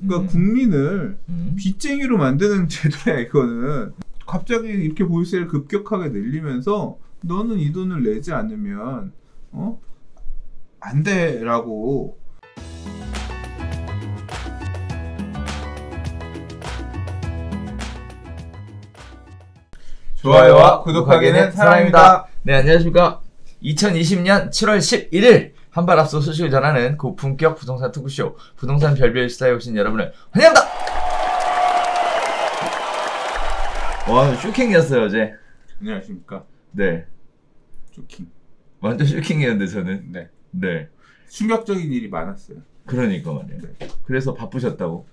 그러니까 국민을 빚쟁이로 만드는 제도야 이거는. 갑자기 이렇게 보유세를 급격하게 늘리면서 너는 이 돈을 내지 않으면 안 돼라고. 좋아요와 구독하기는 사랑입니다. 네, 안녕하십니까. 2020년 7월 11일 한 발 앞서 소식을 전하는 고품격 부동산 토크쇼 부동산 별별 시사에 오신 여러분을 환영합니다. 와, 쇼킹이었어요 어제. 안녕하십니까. 네, 쇼킹. 완전 쇼킹이었는데 저는. 네. 충격적인 일이 많았어요. 그러니까 말이에요. 네. 그래서 바쁘셨다고?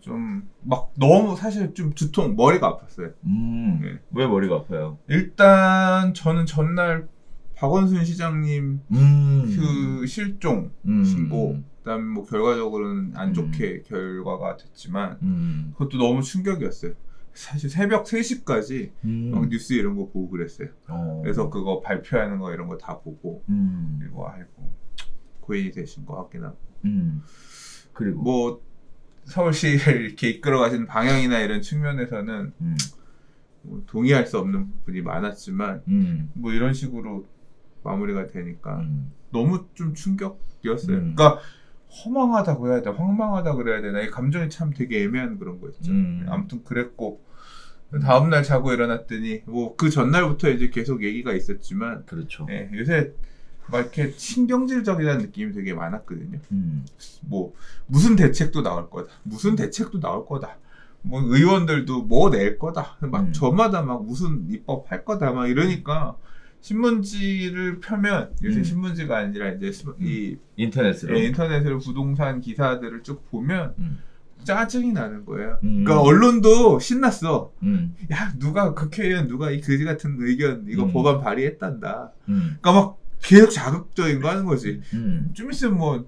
좀 막 너무 사실 좀 두통, 머리가 아팠어요. 네. 왜 머리가 아파요? 일단 저는 전날 박원순 시장님 그 실종 신고, 그다음에 뭐 결과적으로는 안 좋게 결과가 됐지만 그것도 너무 충격이었어요. 사실 새벽 3시까지 막 뉴스 이런 거 보고 그랬어요. 그래서 그거 발표하는 거 이런 거 다 보고 그리고 아이고 고인이 되신 거 확인하고 그리고 뭐 서울시를 이렇게 이끌어가시는 방향이나 이런 측면에서는 뭐 동의할 수 없는 부분이 많았지만 뭐 이런 식으로 마무리가 되니까 너무 좀 충격이었어요. 그러니까 허망하다고 해야 되나 황망하다 그래야 되나, 이 감정이 참 되게 애매한 그런 거였죠. 아무튼 그랬고 다음날 자고 일어났더니 뭐 그 전날부터 이제 계속 얘기가 있었지만 그렇죠. 네, 요새 막 이렇게 신경질적이라는 느낌이 되게 많았거든요. 뭐 무슨 대책도 나올 거다, 무슨 대책도 나올 거다, 뭐 의원들도 뭐 낼 거다, 막 저마다 막 무슨 입법 할 거다 막 이러니까 신문지를 펴면 요새 신문지가 아니라 이제 이 인터넷으로 인터넷으로 부동산 기사들을 쭉 보면 짜증이 나는 거예요. 그러니까 언론도 신났어. 야, 누가 국회의원 누가 이 그지 같은 의견 이거 법안 발의했단다. 그러니까 막 계속 자극적인 거 하는 거지. 좀 있으면 뭐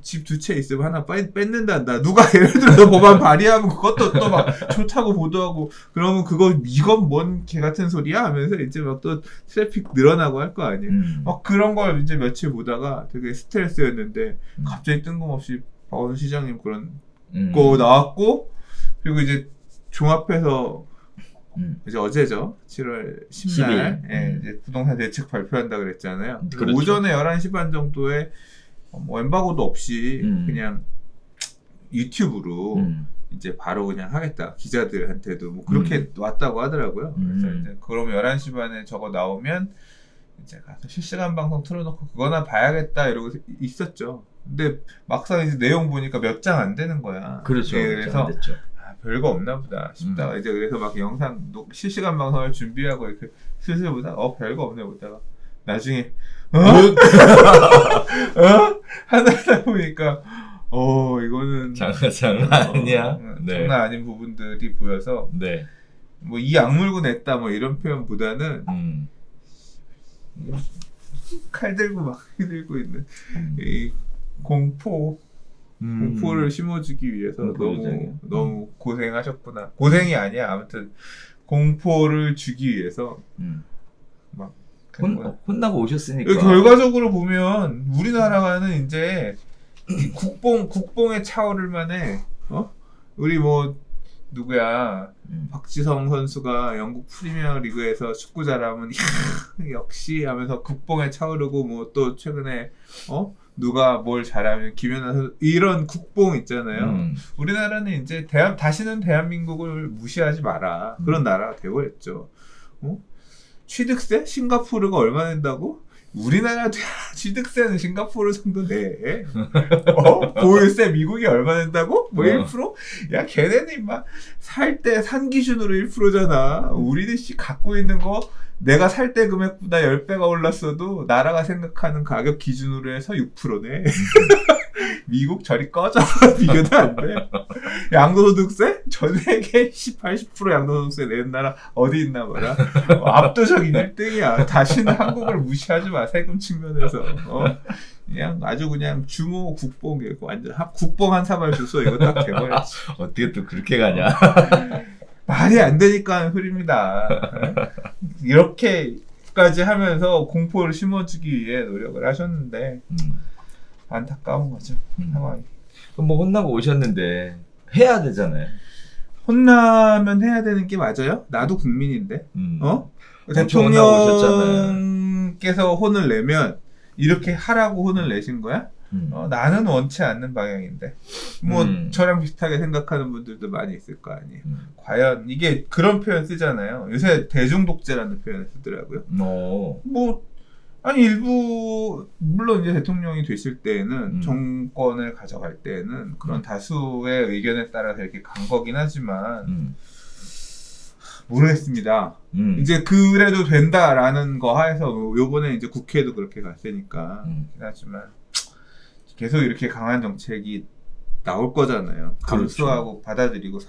집 2채 있으면 하나 뺏는단다. 누가 예를 들어서 법안 발의하면 그것도 또 막 좋다고 보도하고, 그러면 그거 이건 뭔 개 같은 소리야 하면서 이제 막 또 트래픽 늘어나고 할 거 아니에요. 막 그런 걸 이제 며칠 보다가 되게 스트레스였는데 갑자기 뜬금없이 박원순 시장님 그런 거 나왔고, 그리고 이제 종합해서 이제 어제죠. 7월 10일 예, 이제 부동산 대책 발표한다 그랬잖아요. 그렇죠. 오전에 11시 반 정도에 뭐 엠바고도 없이 그냥 유튜브로 이제 바로 그냥 하겠다. 기자들한테도 뭐 그렇게 왔다고 하더라고요. 그래서 이제 그럼 11시 반에 저거 나오면 이제 가서 실시간 방송 틀어놓고 그거나 봐야겠다 이러고 있었죠. 근데 막상 이제 내용 보니까 몇 장 안 되는 거야. 그렇죠. 네, 그래서 별거 없나 보다 싶다가 이제 그래서 막 영상 실시간 방송을 준비하고 이렇게 슬슬 보다가 별거 없네 보다가 나중에 하다 보니까 이거는 장난 아니야. 네. 장난 아닌 부분들이 보여서 네. 뭐 이 악물고 냈다 뭐 이런 표현보다는 칼 들고 막 휘들고 있는 이 공포를 심어주기 위해서 너무 고생하셨구나. 고생이 아니야. 아무튼 공포를 주기 위해서 막 혼나고 오셨으니까. 결과적으로 보면 우리나라는 이제 국뽕에 차오를 만해. 우리 뭐 누구야 박지성 선수가 영국 프리미어 리그에서 축구 잘하면 역시 하면서 국뽕에 차오르고, 뭐 또 최근에 누가 뭘 잘하면 김연아 선수, 이런 국뽕 있잖아요. 우리나라는 이제 다시는 대한민국을 무시하지 마라, 그런 나라가 되어버렸죠. 취득세? 싱가포르가 얼마 낸다고? 우리나라도 취득세는 싱가포르 정도 내. 보유세 미국이 얼마 낸다고? 뭐 1%? 야, 걔네는 막 살 때 산 기준으로 1%잖아. 우리는 갖고 있는 거 내가 살 때 금액보다 10배가 올랐어도 나라가 생각하는 가격 기준으로 해서 6%네. 미국 저리 꺼져. 비교도 안 돼. 양도소득세? 전 세계 80% 양도소득세 내는 나라 어디 있나 봐라. 압도적인 1등이야. 다시는 한국을 무시하지 마, 세금 측면에서. 그냥 아주 그냥 주모 국뽕이고 완전 국뽕 한 사발 주소 이거 딱 돼버렸지. 어떻게 또 그렇게 가냐? 말이 안 되니까 흐립니다. 이렇게까지 하면서 공포를 심어주기 위해 노력을 하셨는데 안타까운 거죠, 상황이. 뭐 혼나고 오셨는데 해야 되잖아요. 혼나면 해야 되는 게 맞아요? 나도 국민인데. 엄청 혼나고 오셨잖아요. 대통령께서 혼을 내면 이렇게 하라고 혼을 내신 거야? 나는 원치 않는 방향인데. 뭐 저랑 비슷하게 생각하는 분들도 많이 있을 거 아니에요. 과연 이게 그런 표현 쓰잖아요. 요새 대중독재라는 표현을 쓰더라고요. 뭐 아니 일부 물론 이제 대통령이 되실 때에는 정권을 가져갈 때에는 그런 다수의 의견에 따라서 이렇게 간 거긴 하지만 모르겠습니다. 이제 그래도 된다라는 거 하에서 요번에 이제 국회도 그렇게 갔으니까 하지만 계속 이렇게 강한 정책이 나올 거잖아요. 감수하고 받아들이고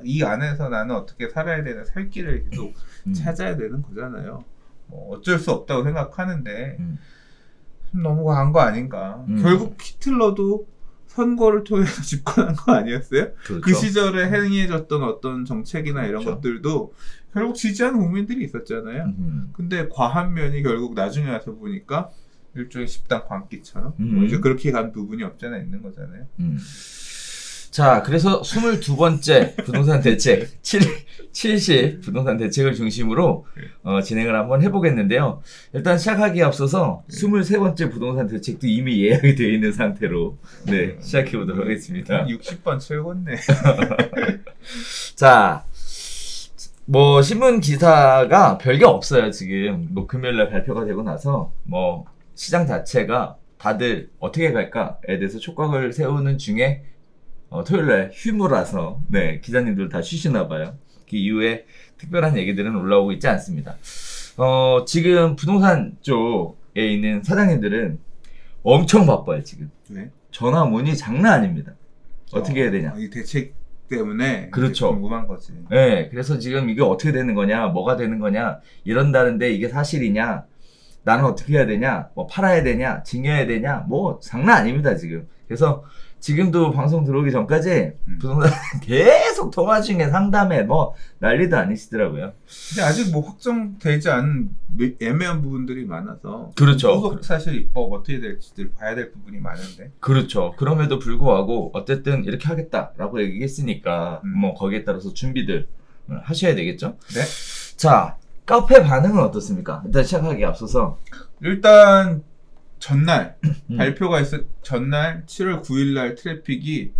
이 안에서 나는 어떻게 살아야 되나 살 길을 계속 찾아야 되는 거잖아요. 뭐 어쩔 수 없다고 생각하는데 너무 강한 거 아닌가. 결국 히틀러도 선거를 통해서 집권한 거 아니었어요? 그렇죠. 그 시절에 행해졌던 어떤 정책이나 이런 것들도 결국 지지하는 국민들이 있었잖아요. 근데 과한 면이 결국 나중에 와서 보니까 일종의 집단 광기처럼 뭐 이제 그렇게 간 부분이 없잖아 있는 거잖아요. 자, 그래서 22번째 부동산 대책 70 부동산 대책을 중심으로 진행을 한번 해보겠는데요. 일단 시작하기에 앞서서 23번째 부동산 대책도 이미 예약이 되어 있는 상태로 시작해보도록 하겠습니다. 60번 채웠네. 자, 뭐 신문 기사가 별게 없어요. 지금 뭐 금요일날 발표가 되고 나서 뭐 시장 자체가 다들 어떻게 갈까에 대해서 촉각을 세우는 중에 토요일날 휴무라서 기자님들 다 쉬시나 봐요. 그 이후에 특별한 얘기들은 올라오고 있지 않습니다. 지금 부동산 쪽에 있는 사장님들은 엄청 바빠요. 지금 전화 문의 장난 아닙니다. 어떻게 해야 되냐. 이 대책 때문에 그렇죠. 궁금한 거지. 그래서 지금 이게 어떻게 되는 거냐, 뭐가 되는 거냐, 이런다는데 이게 사실이냐, 나는 어떻게 해야 되냐, 뭐 팔아야 되냐, 증여해야 되냐, 뭐 장난 아닙니다 지금. 그래서 지금도 방송 들어오기 전까지 부동산 계속 통화 중에 상담해 뭐 난리도 아니시더라고요. 근데 아직 뭐 확정되지 않은 애매한 부분들이 많아서 그렇죠. 소속 사실 입법 어떻게 될지들 봐야 될 부분이 많은데. 그렇죠. 그럼에도 불구하고 어쨌든 이렇게 하겠다라고 얘기했으니까 뭐 거기에 따라서 준비들 하셔야 되겠죠. 네. 자, 카페 반응은 어떻습니까? 일단 시작하기에 앞서서 일단 전날 발표가 있어 전날 7월 9일날 트래픽이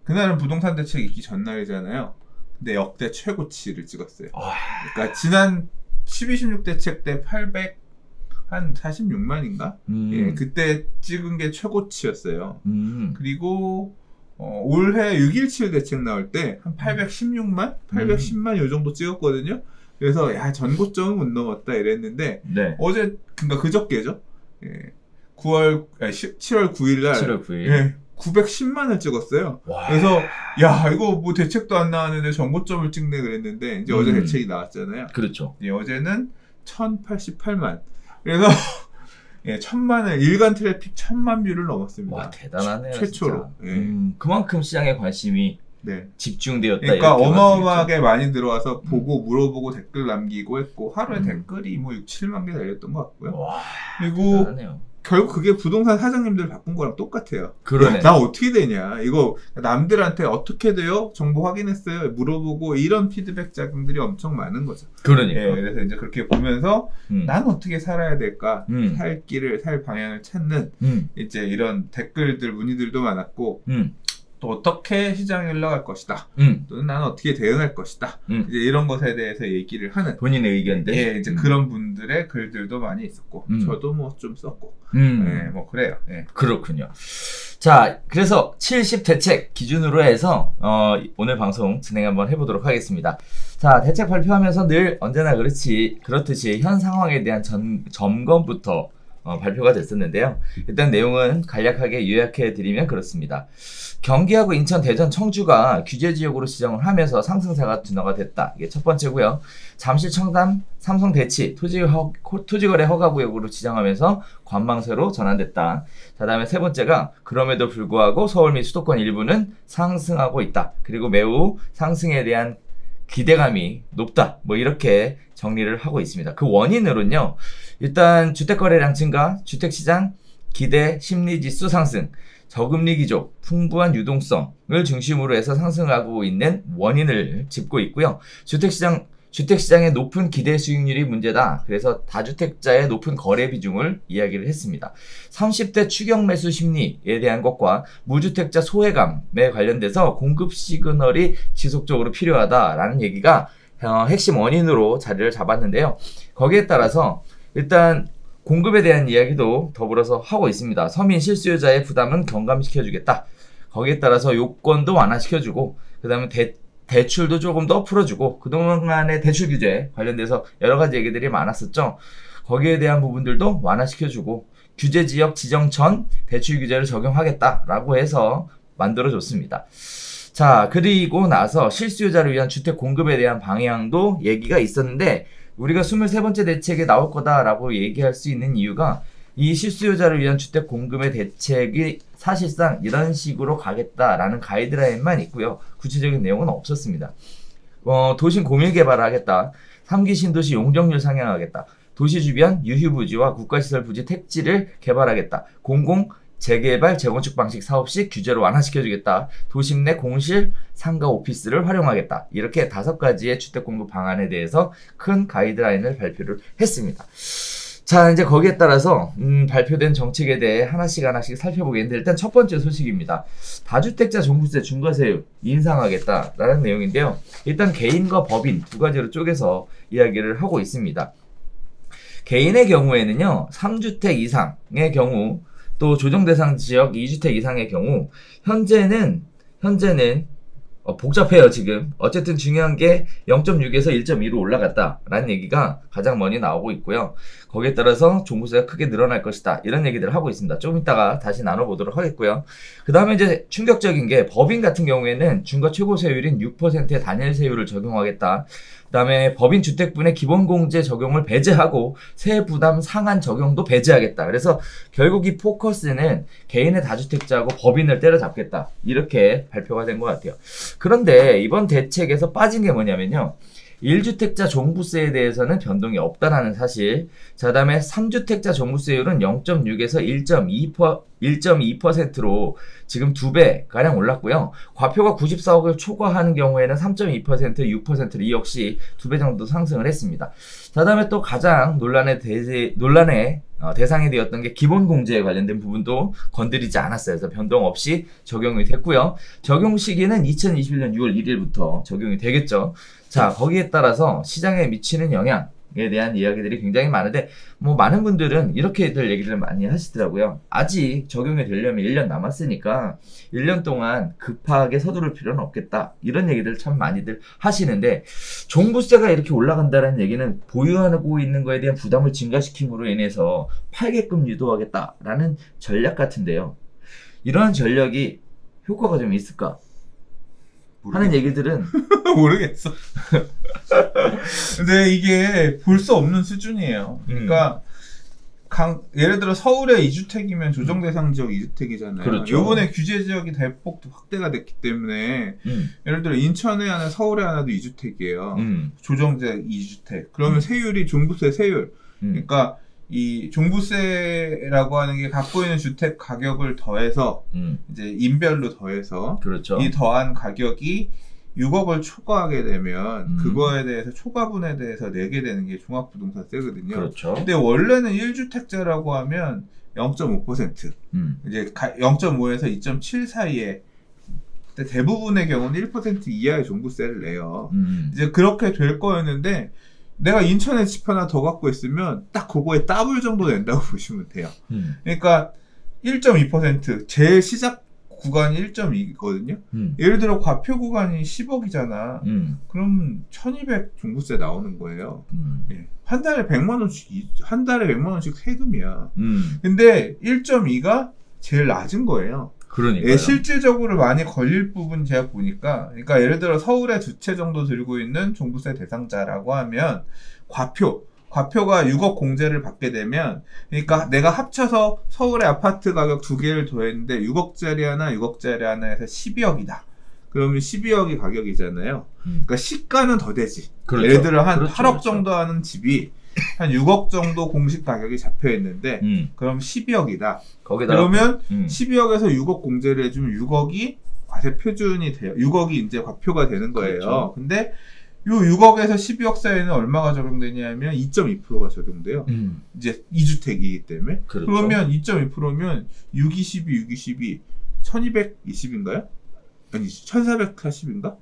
그날은 부동산 대책 있기 전날이잖아요. 근데 역대 최고치를 찍었어요. 그러니까 지난 12.16 대책 때 846만인가? 예, 그때 찍은 게 최고치였어요. 그리고 올해 6.17 대책 나올 때 한 816만? 810만 요 정도 찍었거든요. 그래서 야 전고점은 못 넘었다 이랬는데 어제 그러니까 그저께죠. 예. 7월 9일날 7월 9일. 예, 910만을 찍었어요. 그래서 야 이거 뭐 대책도 안 나왔는데 전고점을 찍네 그랬는데 이제 어제 대책이 나왔잖아요. 그렇죠. 예, 어제는 1088만. 그래서 예, 1000만을 일간 트래픽 1000만 뷰를 넘었습니다. 와 대단하네요. 최초로. 예. 그만큼 시장에 관심이 집중되었다. 그러니까 어마어마하게 많이 들어와서 보고 물어보고 댓글 남기고 했고 하루에 댓글이 뭐 6, 7만 개 달렸던 것 같고요. 와, 그리고 대단하네요. 결국 그게 부동산 사장님들 바쁜 거랑 똑같아요. 그러네. 나 어떻게 되냐. 이거 남들한테 어떻게 돼요? 정보 확인했어요? 물어보고 이런 피드백 자금들이 엄청 많은 거죠. 그러니까. 예, 그래서 이제 그렇게 보면서 난 어떻게 살아야 될까? 살 길을, 살 방향을 찾는 이제 이런 댓글들, 문의들도 많았고 또 어떻게 시장에 흘러갈 것이다. 또는 나는 어떻게 대응할 것이다. 이제 이런 것에 대해서 얘기를 하는 본인의 의견들. 예, 이제 그런 분들의 글들도 많이 있었고 저도 뭐 좀 썼고 예, 뭐 그래요. 예. 그렇군요. 자, 그래서 70 대책 기준으로 해서 오늘 방송 진행 한번 해보도록 하겠습니다. 자, 대책 발표하면서 늘 언제나 그렇듯이 현 상황에 대한 점검부터 발표가 됐었는데요. 일단 내용은 간략하게 요약해드리면 그렇습니다. 경기하고 인천, 대전, 청주가 규제지역으로 지정을 하면서 상승세가 둔화가 됐다. 이게 첫 번째고요. 잠실, 청담, 삼성, 대치 토지거래 허가구역으로 지정하면서 관망세로 전환됐다. 자, 다음에 세 번째가 그럼에도 불구하고 서울 및 수도권 일부는 상승하고 있다. 그리고 매우 상승에 대한 기대감이 높다. 뭐 이렇게 정리를 하고 있습니다. 그 원인으로는요. 일단 주택거래량 증가, 주택시장 기대 심리지수 상승, 저금리 기조, 풍부한 유동성을 중심으로 해서 상승하고 있는 원인을 짚고 있고요. 주택시장의 높은 기대 수익률이 문제다. 그래서 다주택자의 높은 거래 비중을 이야기를 했습니다. 30대 추격 매수 심리에 대한 것과 무주택자 소외감에 관련돼서 공급 시그널이 지속적으로 필요하다라는 얘기가 핵심 원인으로 자리를 잡았는데요. 거기에 따라서 일단 공급에 대한 이야기도 더불어서 하고 있습니다. 서민 실수요자의 부담은 경감시켜주겠다. 거기에 따라서 요건도 완화시켜주고 그 다음에 대출도 조금 더 풀어주고 그동안의 대출 규제 관련돼서 여러 가지 얘기들이 많았었죠. 거기에 대한 부분들도 완화시켜주고 규제 지역 지정 전 대출 규제를 적용하겠다라고 해서 만들어줬습니다. 자, 그리고 나서 실수요자를 위한 주택 공급에 대한 방향도 얘기가 있었는데 우리가 23번째 대책에 나올 거다라고 얘기할 수 있는 이유가 이 실수요자를 위한 주택 공급의 대책이 사실상 이런 식으로 가겠다라는 가이드라인만 있고요. 구체적인 내용은 없었습니다. 도심 공유 개발을 하겠다. 3기 신도시 용적률 상향하겠다. 도시 주변 유휴부지와 국가시설 부지 택지를 개발하겠다. 공공 재개발, 재건축 방식 사업식 규제를 완화시켜주겠다. 도심 내 공실, 상가 오피스를 활용하겠다. 이렇게 5가지의 주택 공급 방안에 대해서 큰 가이드라인을 발표를 했습니다. 자, 이제 거기에 따라서 발표된 정책에 대해 하나씩 살펴보겠는데 일단 첫 번째 소식입니다. 다주택자 종부세 중과세율 인상하겠다라는 내용인데요. 일단 개인과 법인 두 가지로 쪼개서 이야기를 하고 있습니다. 개인의 경우에는요. 3주택 이상의 경우 또 조정 대상 지역 2주택 이상의 경우 현재는 복잡해요 지금. 어쨌든 중요한 게 0.6에서 1.2로 올라갔다라는 얘기가 가장 많이 나오고 있고요. 거기에 따라서 종부세가 크게 늘어날 것이다 이런 얘기들을 하고 있습니다. 좀 이따가 다시 나눠보도록 하겠고요. 그 다음에 이제 충격적인 게 법인 같은 경우에는 중과 최고 세율인 6%의 단일 세율을 적용하겠다. 그 다음에 법인 주택분의 기본공제 적용을 배제하고 세부담 상한 적용도 배제하겠다. 그래서 결국 이 포커스는 개인의 다주택자하고 법인을 때려잡겠다. 이렇게 발표가 된 것 같아요. 그런데 이번 대책에서 빠진 게 뭐냐면요. 1주택자 종부세에 대해서는 변동이 없다라는 사실. 자, 다음에 3주택자 종부세율은 0.6에서 1.2%로 지금 2배가량 올랐고요. 과표가 94억을 초과하는 경우에는 3.2%, 6%를 이 역시 2배 정도 상승을 했습니다. 자, 다음에 또 가장 논란의 대상이 되었던 게 기본공제에 관련된 부분도 건드리지 않았어요. 그래서 변동 없이 적용이 됐고요. 적용 시기는 2021년 6월 1일부터 적용이 되겠죠. 자, 거기에 따라서 시장에 미치는 영향에 대한 이야기들이 굉장히 많은데 많은 분들은 이렇게들 얘기를 많이 하시더라고요. 아직 적용이 되려면 1년 남았으니까 1년 동안 급하게 서두를 필요는 없겠다. 이런 얘기들 참 많이들 하시는데 종부세가 이렇게 올라간다는 얘기는 보유하고 있는 거에 대한 부담을 증가시킴으로 인해서 팔게끔 유도하겠다라는 전략 같은데요. 이러한 전략이 효과가 좀 있을까? 하는 얘기들은 모르겠어. 근데 이게 볼 수 없는 수준이에요. 그러니까 예를 들어 서울에 2주택이면 조정 대상 지역 2주택이잖아요. 그렇죠. 이번에 규제 지역이 대폭 확대가 됐기 때문에 예를 들어 인천에 하나, 서울에 하나도 2주택이에요. 조정제 2주택. 그러면 세율이 종부세 세율. 그러니까 이 종부세라고 하는 게 갖고 있는 주택 가격을 더해서 이제 인별로 더해서 그렇죠. 이 더한 가격이 6억을 초과하게 되면 그거에 대해서 초과분에 대해서 내게 되는 게 종합부동산세거든요. 그렇죠. 근데 원래는 1주택자라고 하면 0.5% 이제 0.5에서 2.7 사이에 대부분의 경우는 1% 이하의 종부세를 내요. 이제 그렇게 될 거였는데 내가 인천에 집 하나 더 갖고 있으면 딱 그거에 더블 정도 낸다고 보시면 돼요. 그러니까 1.2% 제일 시작 구간이 1.2거든요. 예를 들어 과표 구간이 10억이잖아. 그럼 1200 종부세 나오는 거예요. 예. 한 달에 100만 원씩 세금이야. 근데 1.2가 제일 낮은 거예요. 그러니까요. 예, 실질적으로 많이 걸릴 부분 제가 보니까, 그러니까 예를 들어 서울에 2채 정도 들고 있는 종부세 대상자라고 하면 과표가 6억 공제를 받게 되면, 그러니까 내가 합쳐서 서울의 아파트 가격 2개를 더했는데 6억짜리 하나, 6억짜리 하나에서 12억이다. 그러면 12억이 가격이잖아요. 그러니까 시가는 더 되지. 그렇죠. 예를 들어 한 그렇죠. 8억 정도 하는 집이 한 6억 정도 공식 가격이 잡혀 있는데 그럼 12억이다. 거기다 그러면 12억에서 6억 공제를 해주면 6억이 과세 표준이 돼요. 6억이 이제 과표가 되는 거예요. 그렇죠. 근데 요 6억에서 12억 사이에는 얼마가 적용되냐면 2.2%가 적용돼요. 이제 2주택이기 때문에. 그렇죠. 그러면 2.2%면 622, 1220인가요? 아니 1440인가?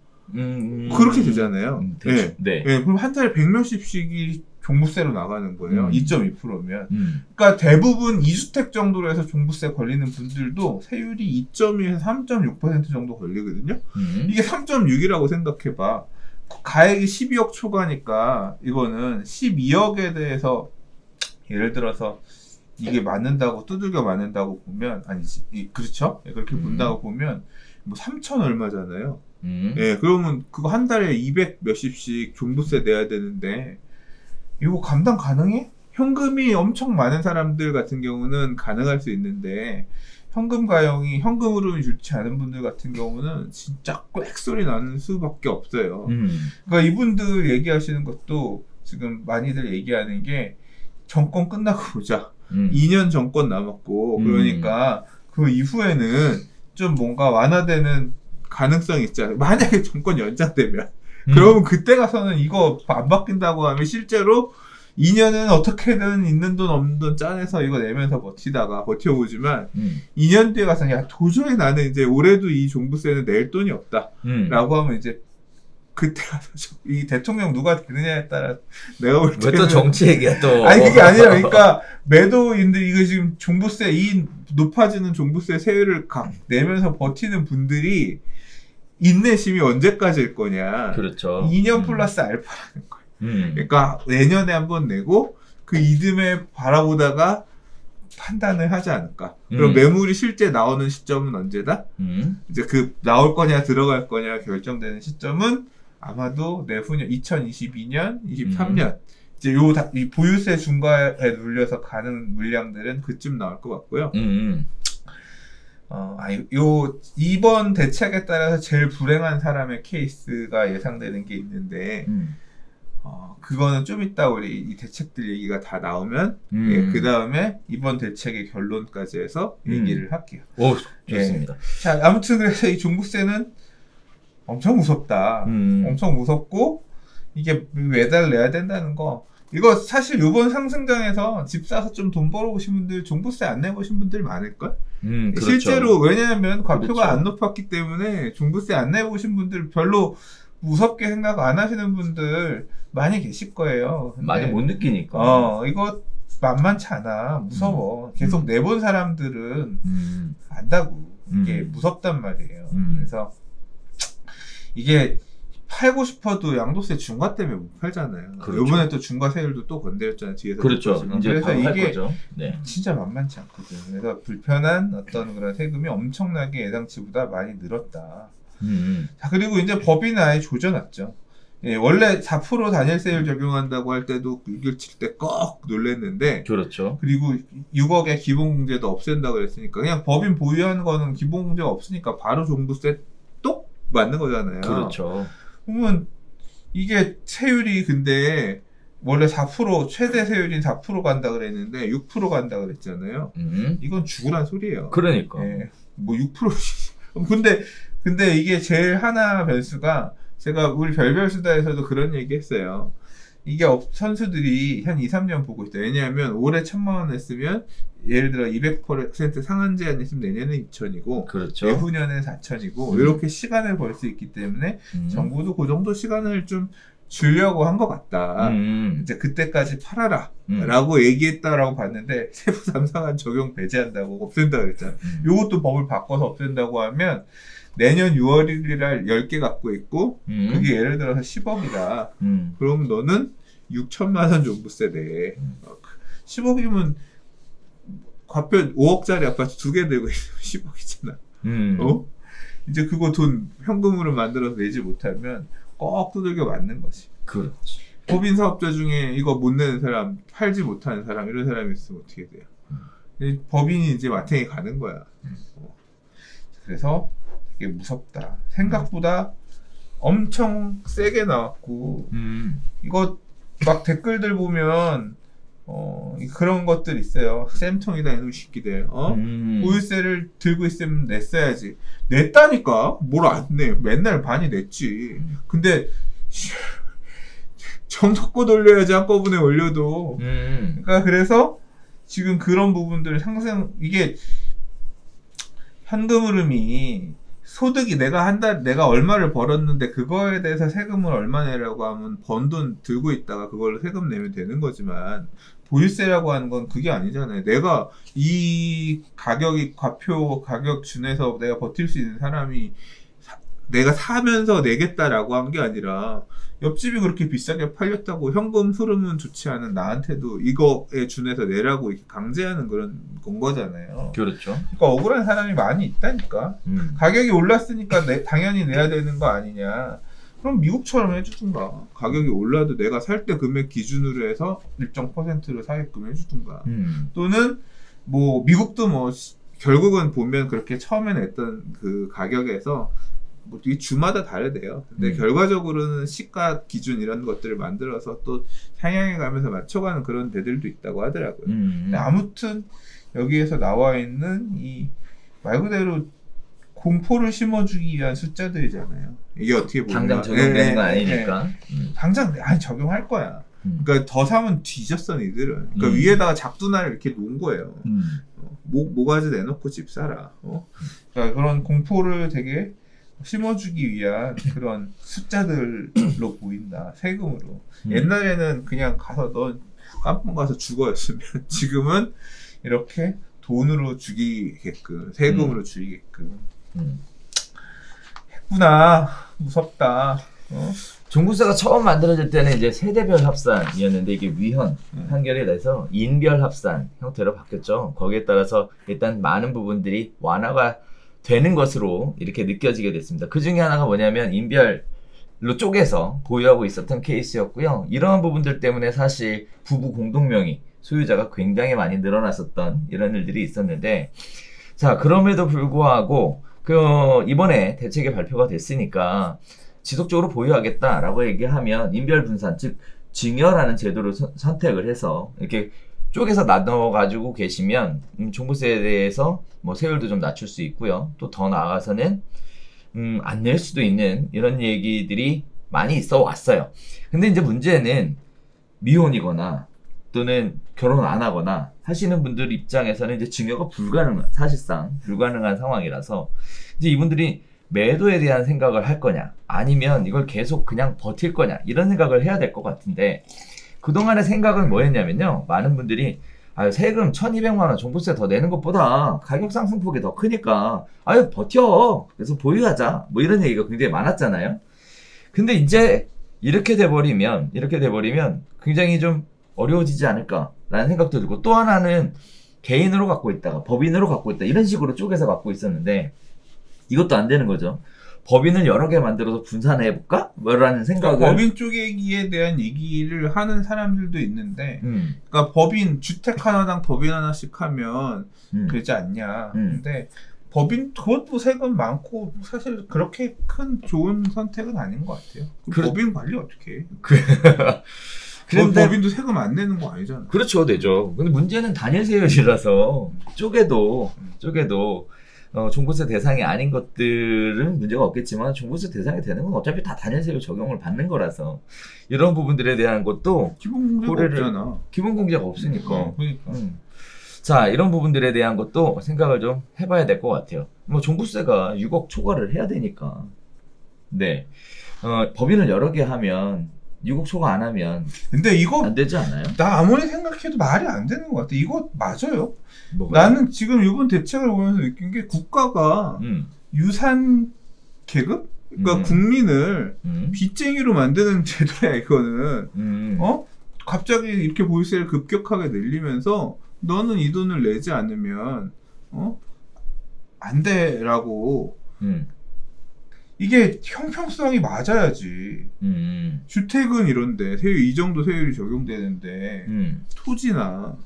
그렇게 되잖아요. 네. 네. 네. 그럼 한 달에 100몇십씩이 종부세로 나가는 거예요. 2.2%면. 그러니까 대부분 2주택 정도로 해서 종부세 걸리는 분들도 세율이 2.2에서 3.6% 정도 걸리거든요. 이게 3.6이라고 생각해봐. 가액이 12억 초과니까 이거는 12억에 대해서 예를 들어서 이게 맞는다고 두들겨 맞는다고 보면 아니지 그렇죠? 그렇게 본다고 보면 뭐 3천 얼마잖아요. 예, 그러면 그거 한 달에 200 몇십씩 종부세 내야 되는데 이거 감당 가능해? 현금이 엄청 많은 사람들 같은 경우는 가능할 수 있는데 현금 가용이 현금 흐름이 좋지 않은 분들 같은 경우는 진짜 꽥 소리 나는 수밖에 없어요. 그러니까 이분들 얘기하시는 것도 지금 많이들 얘기하는 게 정권 끝나고 보자. 2년 정권 남았고 그러니까 그 이후에는 좀 뭔가 완화되는 가능성이 있잖아요. 만약에 정권 연장되면 그러면 그때 가서는 이거 안 바뀐다고 하면 실제로 2년은 어떻게든 있는 돈 없는 돈 짜내서 이거 내면서 버텨보지만 2년 뒤에 가서 야 도저히 나는 이제 올해도 이 종부세는 낼 돈이 없다 라고 하면 이제 그때 가서 이 대통령 누가 되느냐에 따라 내가 볼 때는 왜 또 정치 얘기야 또. 아니 그게 아니라 그러니까 매도인들 이거 지금 종부세 이 높아지는 종부세 세율을 내면서 버티는 분들이 인내심이 언제까지일 거냐. 그렇죠. 2년 플러스 알파라는 거예요. 그러니까 내년에 한번 내고 그 이듬해 바라보다가 판단을 하지 않을까. 그럼 매물이 실제 나오는 시점은 언제다? 이제 그 나올 거냐 들어갈 거냐 결정되는 시점은 아마도 내후년 2022년, 23년 이제 이 보유세 중과에 눌려서 가는 물량들은 그쯤 나올 것 같고요. 이번 대책에 따라서 제일 불행한 사람의 케이스가 예상되는 게 있는데, 그거는 좀 이따 우리 이 대책들 얘기가 다 나오면, 예, 그 다음에 이번 대책의 결론까지 해서 얘기를 할게요. 오, 좋습니다. 예. 자, 아무튼 그래서 이 종부세는 엄청 무섭다. 엄청 무섭고, 이게 매달 내야 된다는 거. 이거 사실 이번 상승장에서 집 사서 좀 돈 벌어보신 분들 종부세 안 내보신 분들 많을걸? 그렇죠. 실제로 왜냐하면 과표가 그렇죠. 안 높았기 때문에 종부세 안 내보신 분들 별로 무섭게 생각 안 하시는 분들 많이 계실 거예요. 근데 많이 못 느끼니까. 이거 만만치 않아. 무서워. 계속 내본 사람들은 안다고. 이게 무섭단 말이에요. 그래서 이게 팔고 싶어도 양도세 중과 때문에 못 팔잖아요. 그렇죠. 이번에 또 중과 세율도 또 건드렸잖아요. 뒤에서. 그렇죠. 이제 그래서 바로 할 이게 거죠. 네. 진짜 만만치 않거든. 그래서 불편한 어떤 그런 세금이 엄청나게 예상치보다 많이 늘었다. 자, 그리고 이제 법인을 아예 조져놨죠. 예, 원래 4% 단일세율 적용한다고 할 때도 6.17 때 꼭 놀랬는데, 그렇죠. 그리고 6억의 기본공제도 없앤다고 그랬으니까 그냥 법인 보유하는 거는 기본공제가 없으니까 바로 종부세 똑 맞는 거잖아요. 그렇죠. 그러면 이게 세율이 근데 원래 4% 최대 세율인 4% 간다 그랬는데 6% 간다 그랬잖아요. 이건 죽으란 소리예요. 그러니까. 예, 뭐 6%. 근데 이게 제일 하나 변수가 제가 우리 별별 수다에서도 그런 얘기 했어요. 이게 선수들이 한 2, 3년 보고 있다. 왜냐하면 올해 1,000만 원 냈으면 예를 들어 200% 상한 제한 있으면 내년에 2,000이고 그렇죠. 내후년에 4,000이고 이렇게 시간을 벌 수 있기 때문에 정부도 그 정도 시간을 좀 주려고 한 것 같다. 이제 그때까지 팔아라 라고 얘기했다라고 봤는데 세부 삼상한 적용 배제한다고 없앤다 그랬잖아. 요것도 법을 바꿔서 없앤다고 하면 내년 6월 1일 날 10개 갖고 있고 그게 예를 들어서 10억이다. 그럼 너는 6천만 원 종부세 내. 10억이면 과표 5억짜리 아파트 2개 들고 있으면 10억이잖아. 이제 그거 돈 현금으로 만들어서 내지 못하면 꼭 두들겨 맞는 거지. 그렇지. 법인 사업자 중에 이거 못 내는 사람, 팔지 못하는 사람, 이런 사람이 있으면 어떻게 돼요? 법인이 이제 마탱이 가는 거야. 그래서 이게 무섭다. 생각보다 엄청 세게 나왔고, 이거 막 댓글들 보면 그런 것들 있어요. 쌤통이다 이놈 새끼들. 보유세를 들고 있으면 냈어야지. 냈다니까. 뭘 안 내. 맨날 많이 냈지. 근데 정석껏 올려야지 한꺼번에 올려도. 그러니까 그래서 지금 그런 부분들 상승 이게 현금 흐름이 소득이 내가 한 달 내가 얼마를 벌었는데 그거에 대해서 세금을 얼마 내라고 하면 번 돈 들고 있다가 그걸로 세금 내면 되는 거지만 보유세라고 하는 건 그게 아니잖아요. 내가 이 가격이 과표 가격 준에서 내가 버틸 수 있는 사람이 내가 사면서 내겠다라고 한 게 아니라 옆집이 그렇게 비싸게 팔렸다고 현금 흐름은 좋지 않은 나한테도 이거에 준해서 내라고 이렇게 강제하는 그런 건 거잖아요. 그렇죠. 그러니까 억울한 사람이 많이 있다니까. 가격이 올랐으니까 당연히 내야 되는 거 아니냐. 그럼 미국처럼 해주든가. 가격이 올라도 내가 살 때 금액 기준으로 해서 일정 퍼센트를 사게끔 해주든가. 또는 뭐 미국도 뭐 결국은 보면 그렇게 처음에 냈던 그 가격에서 뭐 이 주마다 다르대요. 근데 결과적으로는 시가 기준 이런 것들을 만들어서 또 상향해 가면서 맞춰가는 그런 데들도 있다고 하더라고요. 근데 아무튼 여기에서 나와 있는 이 말 그대로 공포를 심어주기 위한 숫자들이잖아요. 이게 어떻게 보면 당장 적용되는 건 아니니까. 당장 아니 적용할 거야. 그러니까 더 사면 뒤졌어 니들은. 그러니까 위에다가 작두나를 이렇게 놓은 거예요. 모가지 내놓고 집 사라. 그러니까 그런 공포를 되게 심어주기 위한 그런 숫자들로 보인다. 세금으로. 옛날에는 그냥 가서 넌 깜빵 가서 죽어였으면 지금은 이렇게 돈으로 죽이게끔 세금으로 죽이게끔 했구나. 무섭다. 종부세가 처음 만들어질 때는 이제 세대별 합산이었는데 이게 위헌 판결이 돼서 인별 합산 형태로 바뀌었죠. 거기에 따라서 일단 많은 부분들이 완화가 되는 것으로 이렇게 느껴지게 됐습니다. 그 중에 하나가 뭐냐면 인별로 쪼개서 보유하고 있었던 케이스였고요. 이러한 부분들 때문에 사실 부부 공동명의 소유자가 굉장히 많이 늘어났었던 이런 일들이 있었는데, 자, 그럼에도 불구하고 이번에 대책이 발표가 됐으니까 지속적으로 보유하겠다라고 얘기하면 인별 분산, 즉 증여라는 제도를 선택을 해서 이렇게 쪼개서 나눠가지고 계시면 종부세에 대해서 뭐 세율도 좀 낮출 수 있고요. 또 더 나아가서는 안 낼 수도 있는 이런 얘기들이 많이 있어 왔어요. 근데 이제 문제는 미혼이거나 또는 결혼 안 하거나 하시는 분들 입장에서는 이제 증여가 사실상 불가능한 상황이라서 이제 이분들이 매도에 대한 생각을 할 거냐 아니면 이걸 계속 그냥 버틸 거냐 이런 생각을 해야 될 것 같은데, 그동안의 생각은 뭐였냐면요. 많은 분들이 세금 1200만 원 종부세 더 내는 것보다 가격 상승폭이 더 크니까 버텨. 그래서 보유하자. 뭐 이런 얘기가 굉장히 많았잖아요. 근데 이제 이렇게 돼버리면 굉장히 좀 어려워지지 않을까라는 생각도 들고, 또 하나는 개인으로 갖고 있다가 법인으로 갖고 있다 이런 식으로 쪼개서 갖고 있었는데 이것도 안 되는 거죠. 법인을 여러 개 만들어서 분산해볼까? 뭐라는 생각을. 그러니까 법인 쪼개기에 대한 얘기를 하는 사람들도 있는데, 그러니까 법인, 주택 하나당 법인 하나씩 하면 되지 않냐. 근데 법인, 그것도 세금 많고, 사실 그렇게 큰 좋은 선택은 아닌 것 같아요. 법인 관리 어떻게 해? 그런데 법인도 세금 안 내는 거 아니잖아. 그렇죠, 되죠. 근데 문제는 단일 세율이라서 쪼개도 종부세 대상이 아닌 것들은 문제가 없겠지만 종부세 대상이 되는 건 어차피 다 단일세율 적용을 받는 거라서 이런 부분들에 대한 것도 기본 공제가 없잖아. 기본 공제가 없으니까. 그러니까. 자, 이런 부분들에 대한 것도 생각을 좀 해봐야 될 것 같아요. 뭐 종부세가 6억 초과를 해야 되니까. 네. 법인을 여러 개 하면 6억 초과 안 하면 근데 이거 안 되지 않아요? 나 아무리 생각해도 말이 안 되는 것 같아. 이거 맞아요? 뭐가요? 나는 지금 이번 대책을 보면서 느낀 게 국가가 유산 계급? 그러니까 국민을 빚쟁이로 만드는 제도야 이거는. 갑자기 이렇게 보유세를 급격하게 늘리면서 너는 이 돈을 내지 않으면 안 돼라고. 이게 형평성이 맞아야지. 주택은 이런데 세율 이 정도 세율이 적용되는데 토지나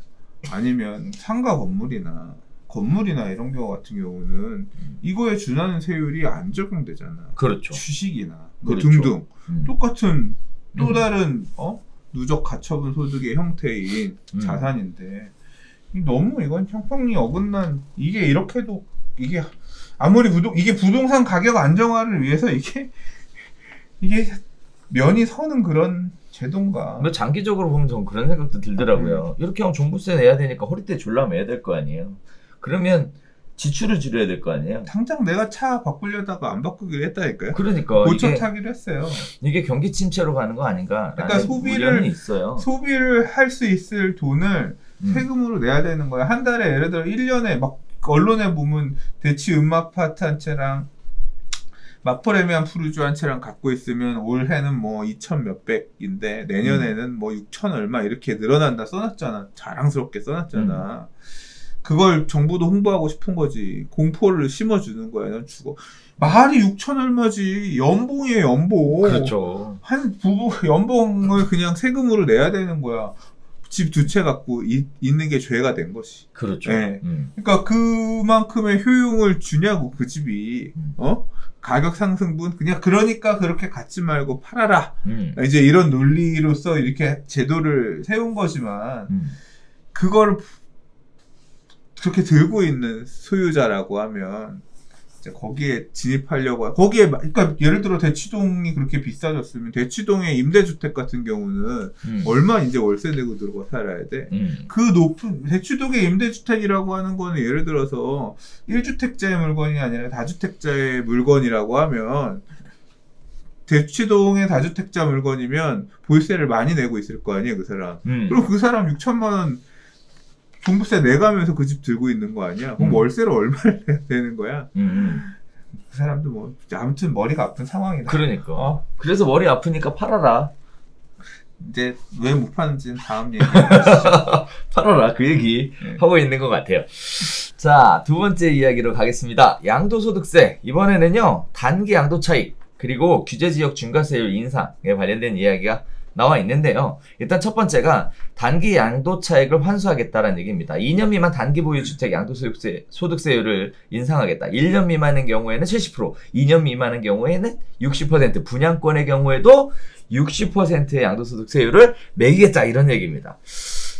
아니면 상가 건물이나 이런 경우 같은 경우는 이거에 준하는 세율이 안 적용되잖아. 그렇죠. 주식이나 뭐 그렇죠. 등등 똑같은 또 다른 누적 가처분 소득의 형태인 자산인데 너무 이건 형평이 어긋난 이게 이렇게도 이게 아무리 이게 부동산 가격 안정화를 위해서 이게 면이 서는 그런 제도인가? 뭐 장기적으로 보면 전 그런 생각도 들더라고요. 이렇게 하면 종부세 내야 되니까 허리띠 졸라 매야 될 거 아니에요. 그러면 지출을 줄여야 될 거 아니에요. 당장 내가 차 바꾸려다가 안 바꾸기로 했다니까요. 그러니까 고쳐 타기로 했어요. 이게 경기 침체로 가는 거 아닌가? 그러니까 소비를 할 수 있을 돈을 세금으로 내야 되는 거야. 한 달에 예를 들어 1년에 막 언론에 보면 대치 음마파트 한 채랑 마포레미안 푸르주 한 채랑 갖고 있으면 올해는 뭐 2천 몇백인데 내년에는 뭐 6천 얼마 이렇게 늘어난다 써놨잖아. 자랑스럽게 써놨잖아. 그걸 정부도 홍보하고 싶은 거지. 공포를 심어주는 거야. 넌 죽어. 말이 6천 얼마지. 연봉이에요, 연봉. 그렇죠. 연봉을 그냥 세금으로 내야 되는 거야. 집 두 채 갖고 있는 게 죄가 된 것이. 그렇죠. 네. 그러니까 그만큼의 효용을 주냐고 그 집이. 가격 상승분 그냥 그러니까 그렇게 갖지 말고 팔아라. 이제 이런 논리로서 이렇게 제도를 세운 거지만 그걸 그렇게 들고 있는 소유자라고 하면 이제 거기에 진입하려고 거기에 그러니까 예를 들어 대치동이 그렇게 비싸졌으면 대치동의 임대주택 같은 경우는 얼마 이제 월세 내고 들어가 살아야 돼. 그 높은 대치동의 임대주택이라고 하는 거는 예를 들어서 1주택자의 물건이 아니라 다주택자의 물건이라고 하면 대치동의 다주택자 물건이면 보유세를 많이 내고 있을 거 아니에요, 그 사람. 그리고 그 사람 6천만 원 종부세 내가면서 그 집 들고 있는 거 아니야? 그럼 월세를 얼마를 내야 되는 거야? 그 사람도 뭐 아무튼 머리가 아픈 상황이다. 그러니까. 그래서 머리 아프니까 팔아라. 이제 왜 못 파는지는 다음 얘기. 팔아라 그 얘기 하고 있는 것 같아요. 자, 두 번째 이야기로 가겠습니다. 양도소득세. 이번에는요 단기 양도 차익 그리고 규제지역 중과세율 인상에 관련된 이야기가 나와 있는데요. 일단 첫 번째가 단기 양도 차익을 환수하겠다라는 얘기입니다. 2년 미만 단기 보유 주택 양도소득세율을 인상하겠다. 1년 미만인 경우에는 70%, 2년 미만인 경우에는 60%, 분양권의 경우에도 60%의 양도소득세율을 매기겠다 이런 얘기입니다.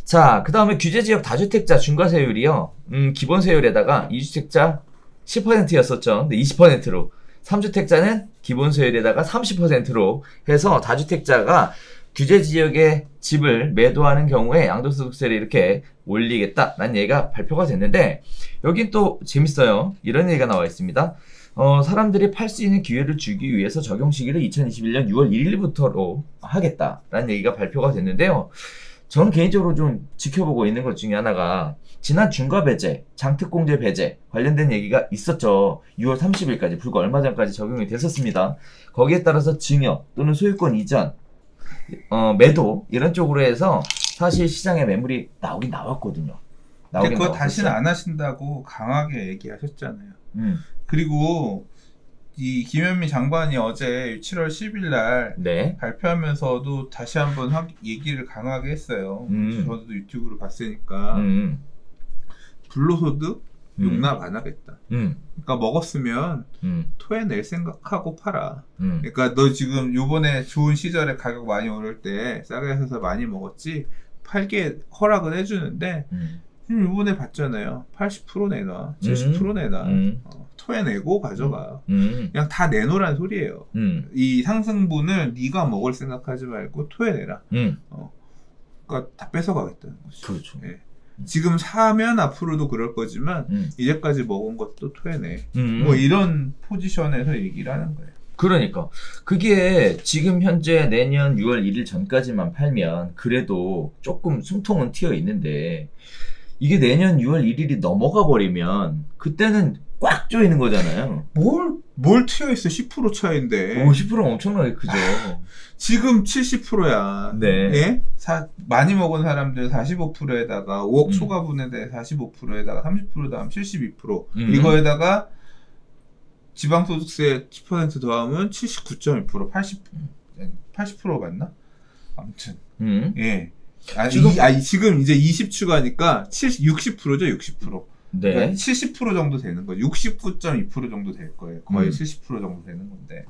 자, 그 다음에 규제지역 다주택자 중과세율이요. 기본세율에다가 2주택자 10%였었죠. 근데 20%로 3주택자는 기본세율에다가 30%로 해서 다주택자가 규제지역에 집을 매도하는 경우에 양도소득세를 이렇게 올리겠다라는 얘기가 발표가 됐는데 여긴 또 재밌어요. 이런 얘기가 나와 있습니다. 사람들이 팔 수 있는 기회를 주기 위해서 적용 시기를 2021년 6월 1일부터로 하겠다라는 얘기가 발표가 됐는데요. 저는 개인적으로 좀 지켜보고 있는 것 중에 하나가 지난 중과배제, 장특공제 배제 관련된 얘기가 있었죠. 6월 30일까지 불과 얼마 전까지 적용이 됐었습니다. 거기에 따라서 증여 또는 소유권 이전, 매도 이런 쪽으로 해서 사실 시장에 매물이 나오긴 나왔거든요. 근데 그거 다시는 안 하신다고 강하게 얘기하셨잖아요. 그리고 이 김현미 장관이 어제 7월 10일 날 네. 발표하면서도 다시 한번 얘기를 강하게 했어요. 저도 유튜브로 봤으니까 불로소득 용납 안 하겠다. 그러니까 먹었으면 토해낼 생각하고 팔아. 그러니까 너 지금 요번에 좋은 시절에 가격 많이 오를 때 싸게 사서 많이 먹었지 팔게 허락은 해주는데 요번에 봤잖아요. 80% 내놔, 70% 내놔. 토해내고 가져가. 그냥 다 내놓으란 소리예요. 이 상승분을 네가 먹을 생각하지 말고 토해내라. 그러니까 다 뺏어가겠다는 거죠. 그렇죠. 네. 지금 사면 앞으로도 그럴 거지만 이제까지 먹은 것도 토해내. 뭐 이런 포지션에서 얘기를 하는 거예요. 그러니까 그게 지금 현재 내년 6월 1일 전까지만 팔면 그래도 조금 숨통은 튀어 있는데 이게 내년 6월 1일이 넘어가 버리면 그때는 꽉 조이는 거잖아요. 뭘 튀어 있어? 10% 차인데. 50%가 엄청나게 크죠. 지금 70%야. 네. 예? 많이 먹은 사람들 45%에다가 5억 초과분에 대해 45%에다가 30% 더하면 72%. 이거에다가 지방소득세 10% 더하면 79.1%. 80% 맞나? 아무튼. 예. 지금 이제 20 추가니까 60%죠, 60%. 네. 그러니까 70% 정도 되는 거예요. 69.2% 정도 될 거예요. 거의 70% 정도 되는 건데.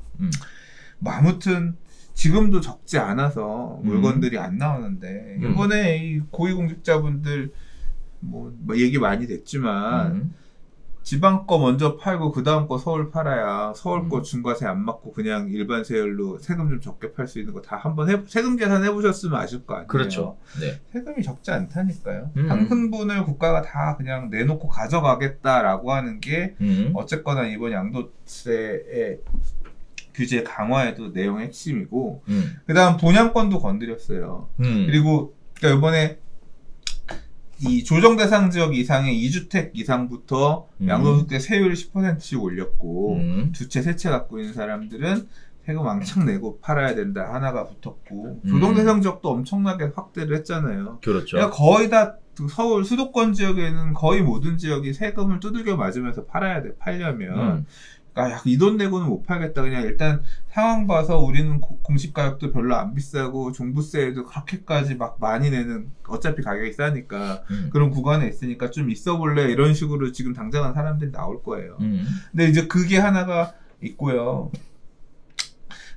뭐 아무튼 지금도 적지 않아서 물건들이 안 나오는데 이번에 이 고위공직자분들 뭐 얘기 많이 됐지만 지방 거 먼저 팔고 그 다음 거 서울 팔아야 서울 거 중과세 안 맞고 그냥 일반 세율로 세금 좀 적게 팔 수 있는 거 다 한번 세금 계산 해보셨으면 아실 거 아니에요. 그렇죠. 네. 세금이 적지 않다니까요. 한 흥분을 국가가 다 그냥 내놓고 가져가겠다라고 하는 게 어쨌거나 이번 양도세의 규제 강화에도 내용의 핵심이고 그 다음 분양권도 건드렸어요. 그리고 그러니까 이번에 이 조정 대상 지역 이상의 2주택 이상부터 양도소득세 세율을 10%씩 올렸고 두 채, 세 채 갖고 있는 사람들은 세금 왕창 내고 팔아야 된다 하나가 붙었고 조정 대상 지역도 엄청나게 확대를 했잖아요. 그렇죠. 그러니까 거의 다 서울 수도권 지역에는 거의 모든 지역이 세금을 두들겨 맞으면서 팔아야 돼. 팔려면. 그러니까 이 돈 내고는 못 팔겠다. 그냥 일단 상황 봐서 우리는 공시 가격도 별로 안 비싸고 종부세도 그렇게까지 막 많이 내는 어차피 가격이 싸니까 그런 구간에 있으니까 좀 있어 볼래 이런 식으로 지금 당장은 사람들이 나올 거예요. 근데 이제 그게 하나가 있고요.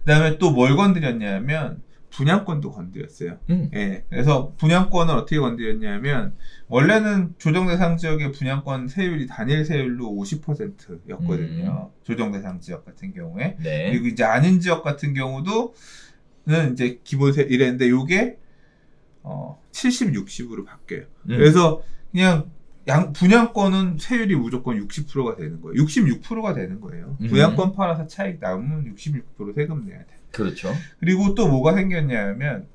그다음에 또 뭘 건드렸냐면 분양권도 건드렸어요. 예. 그래서 분양권을 어떻게 건드렸냐면 원래는 조정 대상 지역의 분양권 세율이 단일 세율로 50%였거든요. 조정 대상 지역 같은 경우에. 네. 그리고 이제 아닌 지역 같은 경우도는 이제 기본세 이랬는데 요게 70, 60으로 바뀌어요. 그래서 그냥 분양권은 세율이 무조건 60%가 되는 거예요. 66%가 되는 거예요. 분양권 팔아서 차익 남으면 66% 세금 내야 돼. 그렇죠. 그리고 또 뭐가 생겼냐면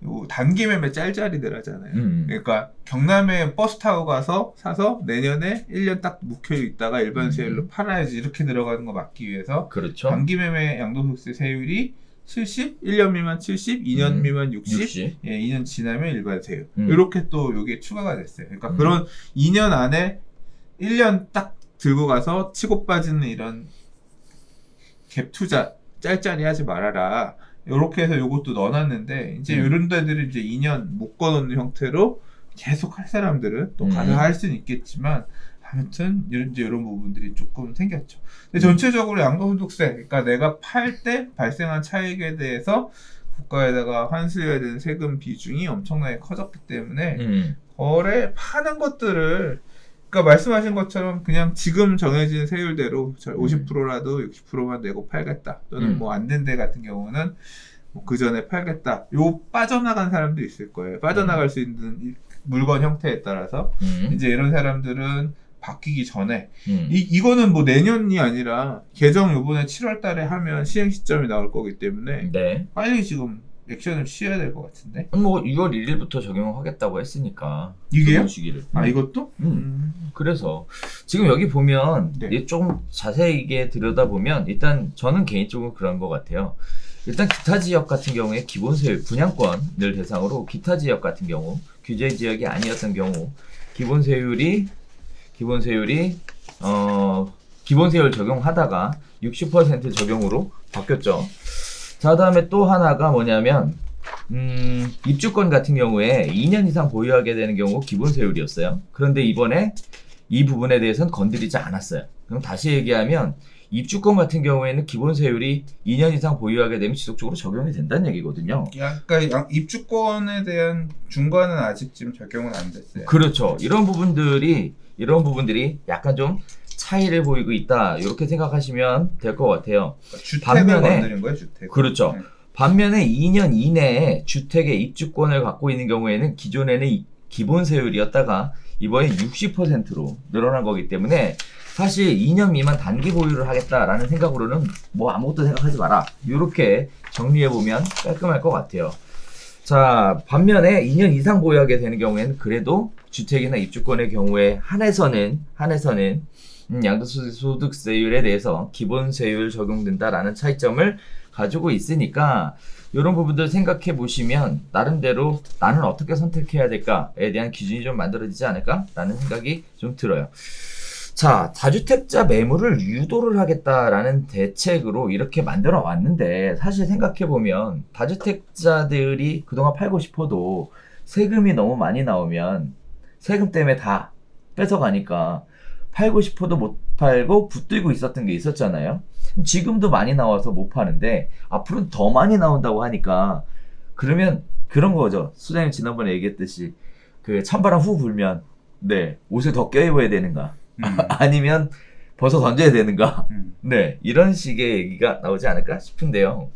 요 단기 매매 짤짤이들 하잖아요. 그러니까 경남에 버스 타고 가서 사서 내년에 1년 딱 묵혀 있다가 일반 세율로 팔아야지 이렇게 들어가는 거 막기 위해서 그렇죠. 단기 매매 양도소득세 세율이 70, 1년 미만 70, 2년 미만 60, 예, 2년 지나면 일반 세율. 이렇게 또 요게 추가가 됐어요. 그러니까 그런 2년 안에 1년 딱 들고 가서 치고 빠지는 이런 갭 투자 짤짤이 하지 말아라. 요렇게 해서 요것도 넣어놨는데 이제 이런 데들은 이제 2년 묶어놓는 형태로 계속 할 사람들은 또 가서 할 수는 있겠지만 아무튼 이런 부분들이 조금 생겼죠. 근데 전체적으로 양도소득세, 그러니까 내가 팔 때 발생한 차익에 대해서 국가에다가 환수해야 되는 세금 비중이 엄청나게 커졌기 때문에 파는 것들을 그러니까 말씀하신 것처럼 그냥 지금 정해진 세율대로 50%라도 60%만 내고 팔겠다. 또는 뭐 안 된 데 같은 경우는 뭐 그 전에 팔겠다. 요 빠져나간 사람도 있을 거예요. 빠져나갈 수 있는 물건 형태에 따라서 이제 이런 사람들은 바뀌기 전에 이거는 뭐 내년이 아니라 개정 요번에 7월 달에 하면 시행 시점이 나올 거기 때문에 네. 빨리 지금 액션을 취해야 될 것 같은데. 뭐 6월 1일부터 적용하겠다고 했으니까. 이게요? 시기를. 아 이것도? 그래서 지금 여기 보면 네. 조금 자세하게 들여다보면 일단 저는 개인적으로 그런 것 같아요. 일단 기타 지역 같은 경우에 기본세율 분양권을 대상으로 기타 지역 같은 경우 규제 지역이 아니었던 경우 기본세율 적용하다가 60% 적용으로 바뀌었죠. 자, 다음에 또 하나가 뭐냐면 입주권 같은 경우에 2년 이상 보유하게 되는 경우 기본세율이었어요. 그런데 이번에 이 부분에 대해서는 건드리지 않았어요. 그럼 다시 얘기하면 입주권 같은 경우에는 기본세율이 2년 이상 보유하게 되면 지속적으로 적용이 된다는 얘기거든요. 그러니까 입주권에 대한 중과는 아직 지금 적용은 안 됐어요. 그렇죠. 이런 부분들이 약간 좀 차이를 보이고 있다. 이렇게 생각하시면 될 것 같아요. 주택을 건드린 거예요, 주택. 그렇죠. 반면에 2년 이내에 주택의 입주권을 갖고 있는 경우에는 기존에는 기본세율이었다가 이번에 60%로 늘어난 거기 때문에 사실 2년 미만 단기 보유를 하겠다라는 생각으로는 뭐 아무것도 생각하지 마라. 이렇게 정리해보면 깔끔할 것 같아요. 자, 반면에 2년 이상 보유하게 되는 경우에는 그래도 주택이나 입주권의 경우에 한해서는 양도소득세율에 대해서 기본세율 적용된다라는 차이점을 가지고 있으니까 이런 부분들 생각해 보시면 나름대로 나는 어떻게 선택해야 될까에 대한 기준이 좀 만들어지지 않을까라는 생각이 좀 들어요. 자, 다주택자 매물을 유도를 하겠다라는 대책으로 이렇게 만들어 왔는데 사실 생각해 보면 다주택자들이 그동안 팔고 싶어도 세금이 너무 많이 나오면 세금 때문에 다 뺏어가니까 팔고 싶어도 못 팔고 붙들고 있었던 게 있었잖아요. 지금도 많이 나와서 못 파는데 앞으로는 더 많이 나온다고 하니까 그러면 그런 거죠. 수장님 지난번에 얘기했듯이 그 찬바람 후 불면 네 옷을 더 껴입어야 되는가 아니면 벗어 던져야 되는가 네 이런 식의 얘기가 나오지 않을까 싶은데요.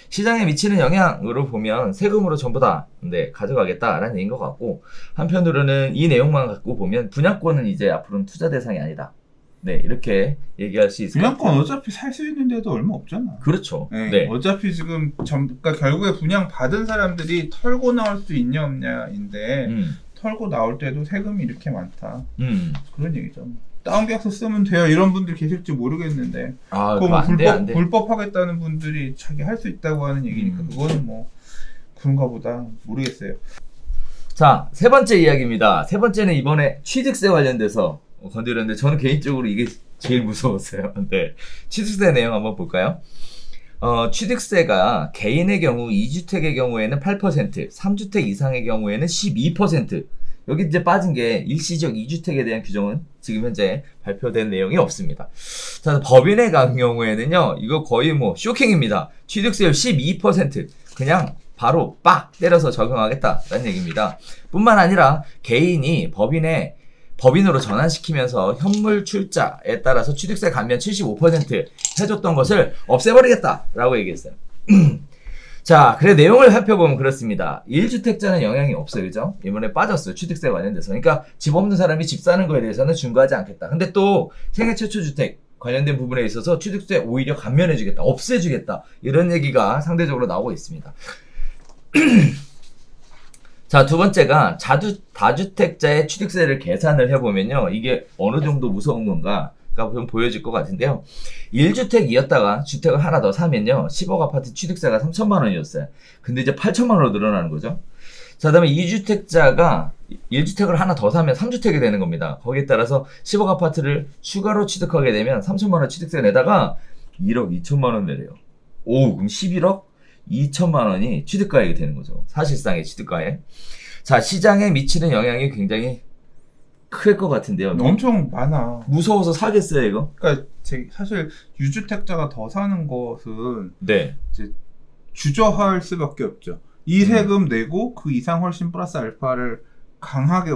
시장에 미치는 영향으로 보면 세금으로 전부 다 네, 가져가겠다라는 얘기인 것 같고 한편으로는 이 내용만 갖고 보면 분양권은 이제 앞으로는 투자 대상이 아니다. 네 이렇게 얘기할 수 있을 것 분양권 같아요. 어차피 살 수 있는 데도 얼마 없잖아. 그렇죠. 네. 네. 어차피 지금 그러니까 결국에 분양 받은 사람들이 털고 나올 수 있냐 없냐인데 털고 나올 때도 세금이 이렇게 많다. 그런 얘기죠. 다운 계약서 쓰면 돼요. 이런 분들 계실지 모르겠는데. 아, 그거 뭐 안 돼, 안 돼. 불법하겠다는 분들이 자기 할 수 있다고 하는 얘기니까 그거는 뭐 그런가 보다 모르겠어요. 자, 세 번째 이야기입니다. 세 번째는 이번에 취득세 관련돼서 건드렸는데 저는 개인적으로 이게 제일 무서웠어요. 네. 취득세 내용 한번 볼까요? 취득세가 개인의 경우 2주택의 경우에는 8%, 3주택 이상의 경우에는 12%. 여기 이제 빠진 게 일시적 2주택에 대한 규정은 지금 현재 발표된 내용이 없습니다. 자, 법인의 경우에는요, 이거 거의 뭐 쇼킹입니다. 취득세율 12%. 그냥 바로 빡 때려서 적용하겠다라는 얘기입니다. 뿐만 아니라 개인이 법인으로 전환시키면서 현물 출자에 따라서 취득세 감면 75% 해줬던 것을 없애버리겠다라고 얘기했어요. 자, 그래 내용을 살펴보면 그렇습니다. 1주택자는 영향이 없어요. 그죠? 이번에 빠졌어요. 취득세 관련돼서. 그러니까 집 없는 사람이 집 사는 거에 대해서는 중과하지 않겠다. 근데 또 생애 최초 주택 관련된 부분에 있어서 취득세 오히려 감면해주겠다. 없애주겠다. 이런 얘기가 상대적으로 나오고 있습니다. 자, 두 번째가 다주택자의 취득세를 계산을 해보면요. 이게 어느 정도 무서운 건가 좀 보여질 것 같은데요. 1주택이었다가 주택을 하나 더 사면요. 10억 아파트 취득세가 3천만 원이었어요. 근데 이제 8천만 원으로 늘어나는 거죠. 자, 그 다음에 2주택자가 1주택을 하나 더 사면 3주택이 되는 겁니다. 거기에 따라서 10억 아파트를 추가로 취득하게 되면 3천만 원 취득세 내다가 1억 2천만 원 내래요. 오, 그럼 11억 2천만 원이 취득가액이 되는 거죠. 사실상의 취득가액. 자, 시장에 미치는 영향이 굉장히 클 것 같은데요. 엄청 많아. 무서워서 사겠어요, 이거? 그러니까 사실 유주택자가 더 사는 것은 네. 이제 주저할 수밖에 없죠. 이 세금 내고 그 이상 훨씬 플러스 알파를 강하게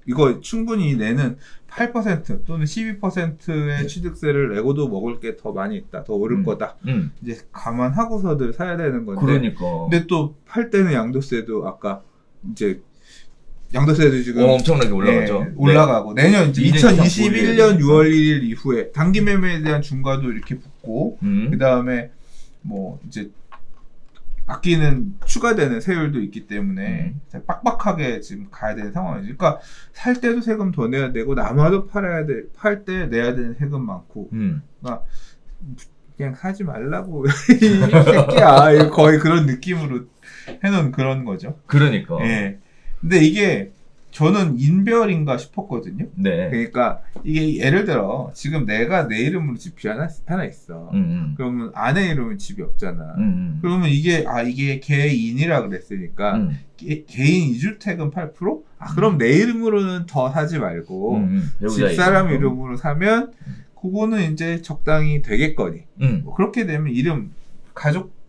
이거 충분히 내는 8% 또는 12%의 취득세를 내고도 먹을 게 더 많이 있다. 더 오를 거다. 이제 감안하고서들 사야 되는 건데. 그러니까. 근데 또 팔 때는 양도세도 아까 이제 양도세도 지금 엄청나게 올라가죠. 네, 올라가고 내년 이제 2021년 6월 1일 이후에 단기 매매에 대한 중과도 이렇게 붙고 그 다음에 뭐 이제 아끼는 추가되는 세율도 있기 때문에 빡빡하게 지금 가야 되는 상황이죠. 그러니까 살 때도 세금 더 내야 되고 남아도 팔 때 내야 되는 세금 많고 그러니까 그냥 사지 말라고 이 새끼야. 이거 거의 그런 느낌으로 해놓은 그런 거죠. 그러니까. 예. 근데 이게 저는 인별인가 싶었거든요. 네. 그러니까 이게 예를 들어 지금 내가 내 이름으로 집이 하나 있어. 그러면 아내 이름은 집이 없잖아. 그러면 이게 개인이라 그랬으니까 개인 2주택은 8%? 그럼 내 이름으로는 더 사지 말고 집사람 이름으로 사면 그거는 이제 적당히 되겠거니. 뭐 그렇게 되면 가족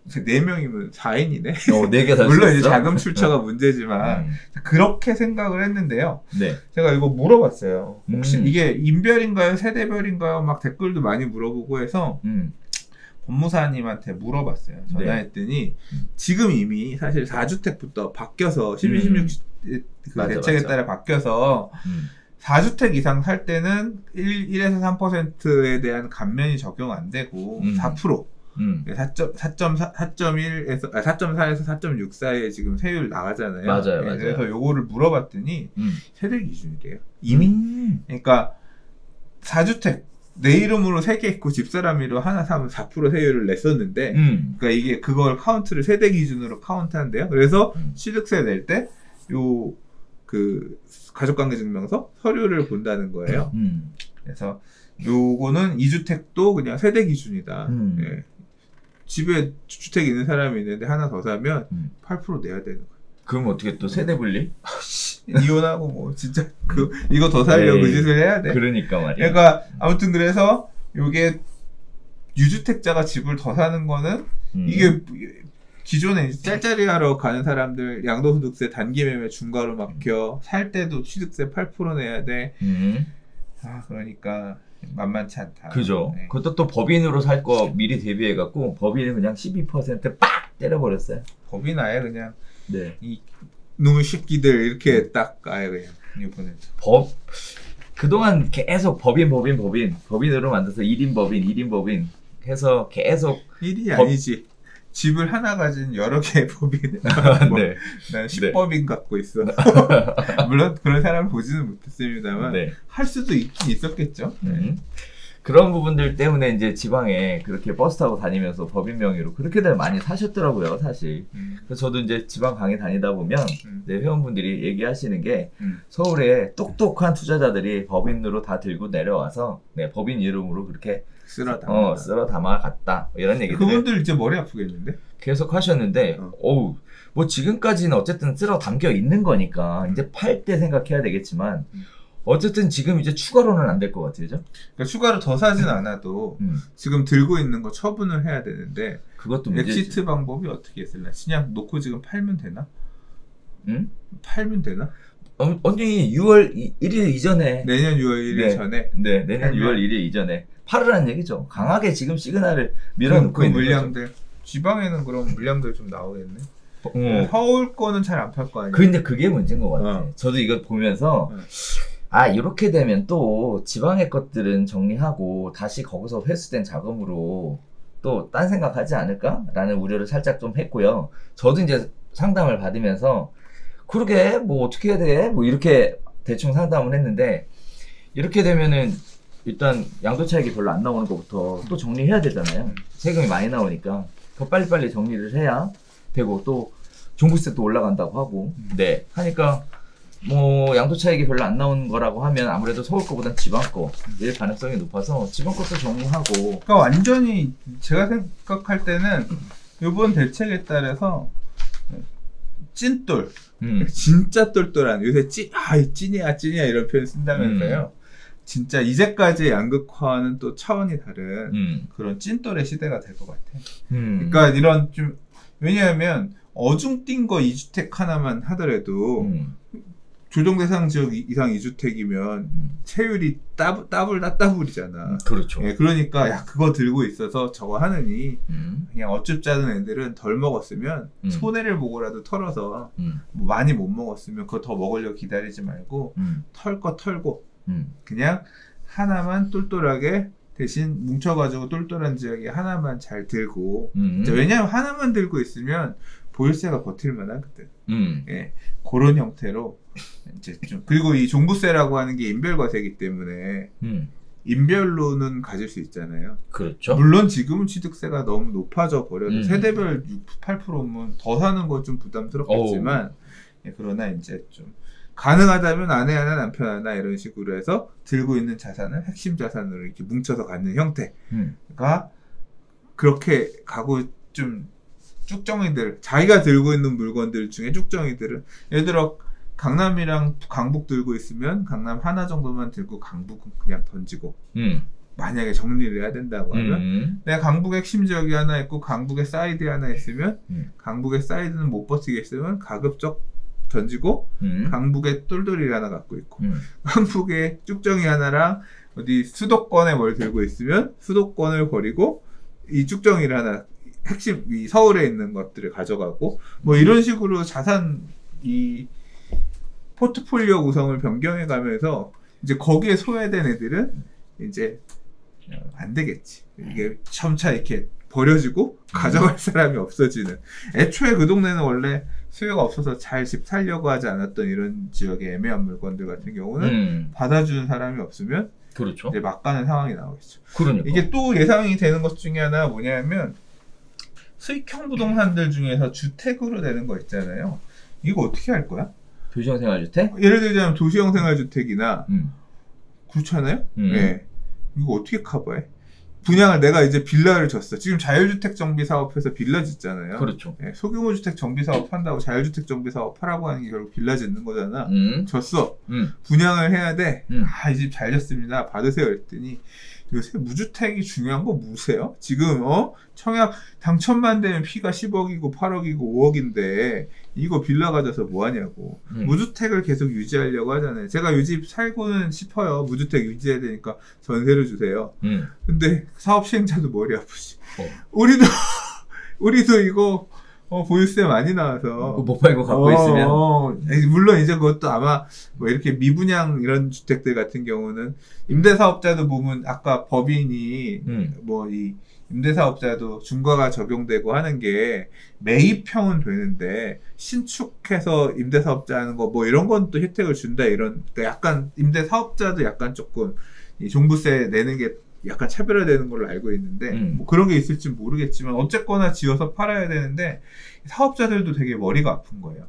4명이면 4인이네. 4개 살 물론 이제 자금 출처가 문제지만 그렇게 생각을 했는데요. 네. 제가 이거 물어봤어요. 혹시 이게 인별인가요? 세대별인가요? 막 댓글도 많이 물어보고 해서 법무사님한테 물어봤어요. 전화했더니 지금 이미 사실 4주택부터 바뀌어서 12, 16 그 대책에 따라 바뀌어서 4주택 이상 살 때는 1에서 3%에 대한 감면이 적용 안 되고 4% 4.1에서 4.4에서 4.6 사이에 지금 세율 나가잖아요. 맞아요. 그래서 요거를 물어봤더니 세대 기준이래요. 이미. 그러니까 4주택 내 이름으로 3개 있고 집사람 이름으로 하나 사면 4% 세율을 냈었는데 그러니까 이게 그걸 카운트를 세대 기준으로 카운트한대요. 그래서 취득세 낼 때 요 그 가족관계증명서 서류를 본다는 거예요. 그래서 요거는 2주택도 그냥 세대 기준이다. 예. 집에 주택이 있는 사람이 있는데 하나 더 사면 8% 내야 되는 거예요. 그럼 어떻게 또 세대 분리? 이혼하고 뭐 진짜 이거 더 살려고 그 짓을 해야 돼. 그러니까 말이야. 그러니까 아무튼 그래서 요게 유주택자가 집을 더 사는 거는 이게 기존에 짤짤이 하러 가는 사람들 양도소득세 단기 매매 중과로 막혀 살 때도 취득세 8% 내야 돼. 그러니까 만만치 않다. 그죠. 네. 그것도 또 법인으로 살 거 미리 대비해갖고 법인은 그냥 12%빡 때려버렸어요. 법인 아예 그냥 네. 이 놈의 새끼들 이렇게 딱 아예 그냥 이번에 그동안 계속 법인으로 만들어서 1인 법인 해서 계속 일이 아니지. 집을 하나 가진 여러 개의 법인. 네. 난 10법인 갖고 있어. 물론 그런 사람 보지는 못했습니다만 네. 할 수도 있긴 있었겠죠. 그런 부분들 때문에 이제 지방에 그렇게 버스 타고 다니면서 법인 명의로 그렇게들 많이 사셨더라고요, 사실. 그래서 저도 이제 지방 강의 다니다 보면 네, 회원분들이 얘기하시는 게 서울에 똑똑한 투자자들이 법인으로 다 들고 내려와서 네, 법인 이름으로 그렇게 쓸어 담아 갔다 이런 얘기들. 그분들 이제 머리 아프겠는데? 계속 하셨는데, 뭐 지금까지는 어쨌든 쓸어 담겨 있는 거니까 이제 팔 때 생각해야 되겠지만. 어쨌든 지금 이제 추가로는 안 될 것 같아요, 그죠? 그러니까 추가로 더 사진 않아도 지금 들고 있는 거 처분을 해야 되는데 그것도 문제지. 엑시트 방법이 어떻게 있을래? 그냥 놓고 지금 팔면 되나? 응? 팔면 되나? 언니 6월 1일 이전에 내년 6월 1일 전에 네, 내년 6월 1일 이전에 팔으라는 얘기죠. 강하게 지금 시그널을 밀어놓고 있는 물량들 거죠. 지방에는 그럼 물량들 좀 나오겠네. 서울 거는 잘 안 팔 거 아니야. 근데 그게 문제인 것 같아. 저도 이거 보면서 이렇게 되면 또 지방의 것들은 정리하고 다시 거기서 회수된 자금으로 또 딴 생각하지 않을까라는 우려를 살짝 좀 했고요. 저도 이제 상담을 받으면서 그러게 뭐 어떻게 해야 돼? 뭐 이렇게 대충 상담을 했는데 이렇게 되면은 일단 양도차익이 별로 안 나오는 것부터 또 정리해야 되잖아요. 세금이 많이 나오니까 그거 빨리빨리 정리를 해야 되고 또 종부세 또 올라간다고 하고 하니까 뭐 양도차익이 별로 안 나오는 거라고 하면 아무래도 서울 거보단 지방 거일 가능성이 높아서 지방 것도 정리하고. 그러니까 완전히 제가 생각할 때는 이번 대책에 따라서 찐돌 진짜 똘똘한 요새 찐이야 이런 표현 쓴다면서요. 진짜 이제까지 양극화는 또 차원이 다른 그런 찐돌의 시대가 될 것 같아. 그러니까 이런 좀 왜냐하면 어중뛴 거 2주택 하나만 하더라도 조정 대상 지역 이상 2주택이면 세율이 따블이잖아. 그렇죠. 예, 그러니까 그거 들고 있어서 저거 하느니 그냥 어쭙지 않은 애들은 덜 먹었으면 손해를 보고라도 털어서 뭐 많이 못 먹었으면 그거 더 먹으려고 기다리지 말고 털 거 털고 그냥 하나만 똘똘하게 대신 뭉쳐가지고 똘똘한 지역에 하나만 잘 들고 왜냐하면 하나만 들고 있으면 보유세가 버틸만한 그때 예, 그런 형태로 이제 좀 그리고 이 종부세라고 하는 게 인별과세이기 때문에 인별로는 가질 수 있잖아요. 그렇죠. 물론 지금은 취득세가 너무 높아져 버려도 세대별 8%면 더 사는 건 좀 부담스럽겠지만 예, 그러나 이제 좀 가능하다면 아내 하나 남편 하나 이런 식으로 해서 들고 있는 자산을 핵심 자산으로 이렇게 뭉쳐서 갖는 형태가 그렇게 가고 좀 쭉정이들 자기가 들고 있는 물건들 중에 쭉정이들은 예를 들어 강남이랑 강북 들고 있으면 강남 하나 정도만 들고 강북은 그냥 던지고 만약에 정리를 해야 된다고 하면 내가 강북 핵심 지역이 하나 있고 강북에 사이드 하나 있으면 강북의 사이드는 못 버티겠으면 가급적 던지고 강북에 똘똘이 하나 갖고 있고 강북에 쭉정이 하나랑 어디 수도권에 뭘 들고 있으면 수도권을 버리고 이 쭉정이를 하나 핵심 이 서울에 있는 것들을 가져가고 뭐 이런 식으로 자산 이 포트폴리오 구성을 변경해 가면서 이제 거기에 소외된 애들은 이제 안 되겠지. 이게 점차 이렇게 버려지고 가져갈 사람이 없어지는. 애초에 그 동네는 원래 수요가 없어서 잘 집 살려고 하지 않았던 이런 지역의 애매한 물건들 같은 경우는 받아주는 사람이 없으면 그렇죠. 이제 막 가는 상황이 나오겠죠. 그러니까. 이게 또 예상이 되는 것 중에 하나 뭐냐면 수익형 부동산들 중에서 주택으로 되는 거 있잖아요. 이거 어떻게 할 거야? 도시형 생활주택? 예를 들자면 도시형 생활주택이나 그렇잖아요. 네. 이거 어떻게 커버해? 분양을 내가 이제 빌라를 줬어. 지금 자율주택 정비 사업해서 빌라 짓잖아요. 그렇죠. 네. 소규모 주택 정비 사업 한다고 자율주택 정비 사업 하라고 하는 게 결국 빌라 짓는 거잖아. 줬어. 분양을 해야 돼. 이 집 잘 졌습니다. 받으세요. 했더니 요새 무주택이 중요한 거 뭐세요? 지금 청약 당첨만 되면 피가 10억이고 8억이고 5억인데 이거 빌라 가져서 뭐 하냐고. 무주택을 계속 유지하려고 하잖아요. 제가 이 집 살고는 싶어요. 무주택 유지해야 되니까 전세를 주세요. 근데 사업 시행자도 머리 아프지. 우리도 이거 보유세 많이 나와서 못 팔고 갖고 있으면 물론 이제 그것도 아마 뭐 이렇게 미분양 이런 주택들 같은 경우는 임대사업자도 보면 아까 법인이 뭐 이 임대사업자도 중과가 적용되고 하는 게 매입형은 되는데 신축해서 임대사업자 하는 거 뭐 이런 건 또 혜택을 준다 이런 그러니까 약간 임대사업자도 약간 조금 이 종부세 내는 게 약간 차별화되는 걸로 알고 있는데 뭐 그런 게 있을지 모르겠지만 어쨌거나 지어서 팔아야 되는데 사업자들도 되게 머리가 아픈 거예요.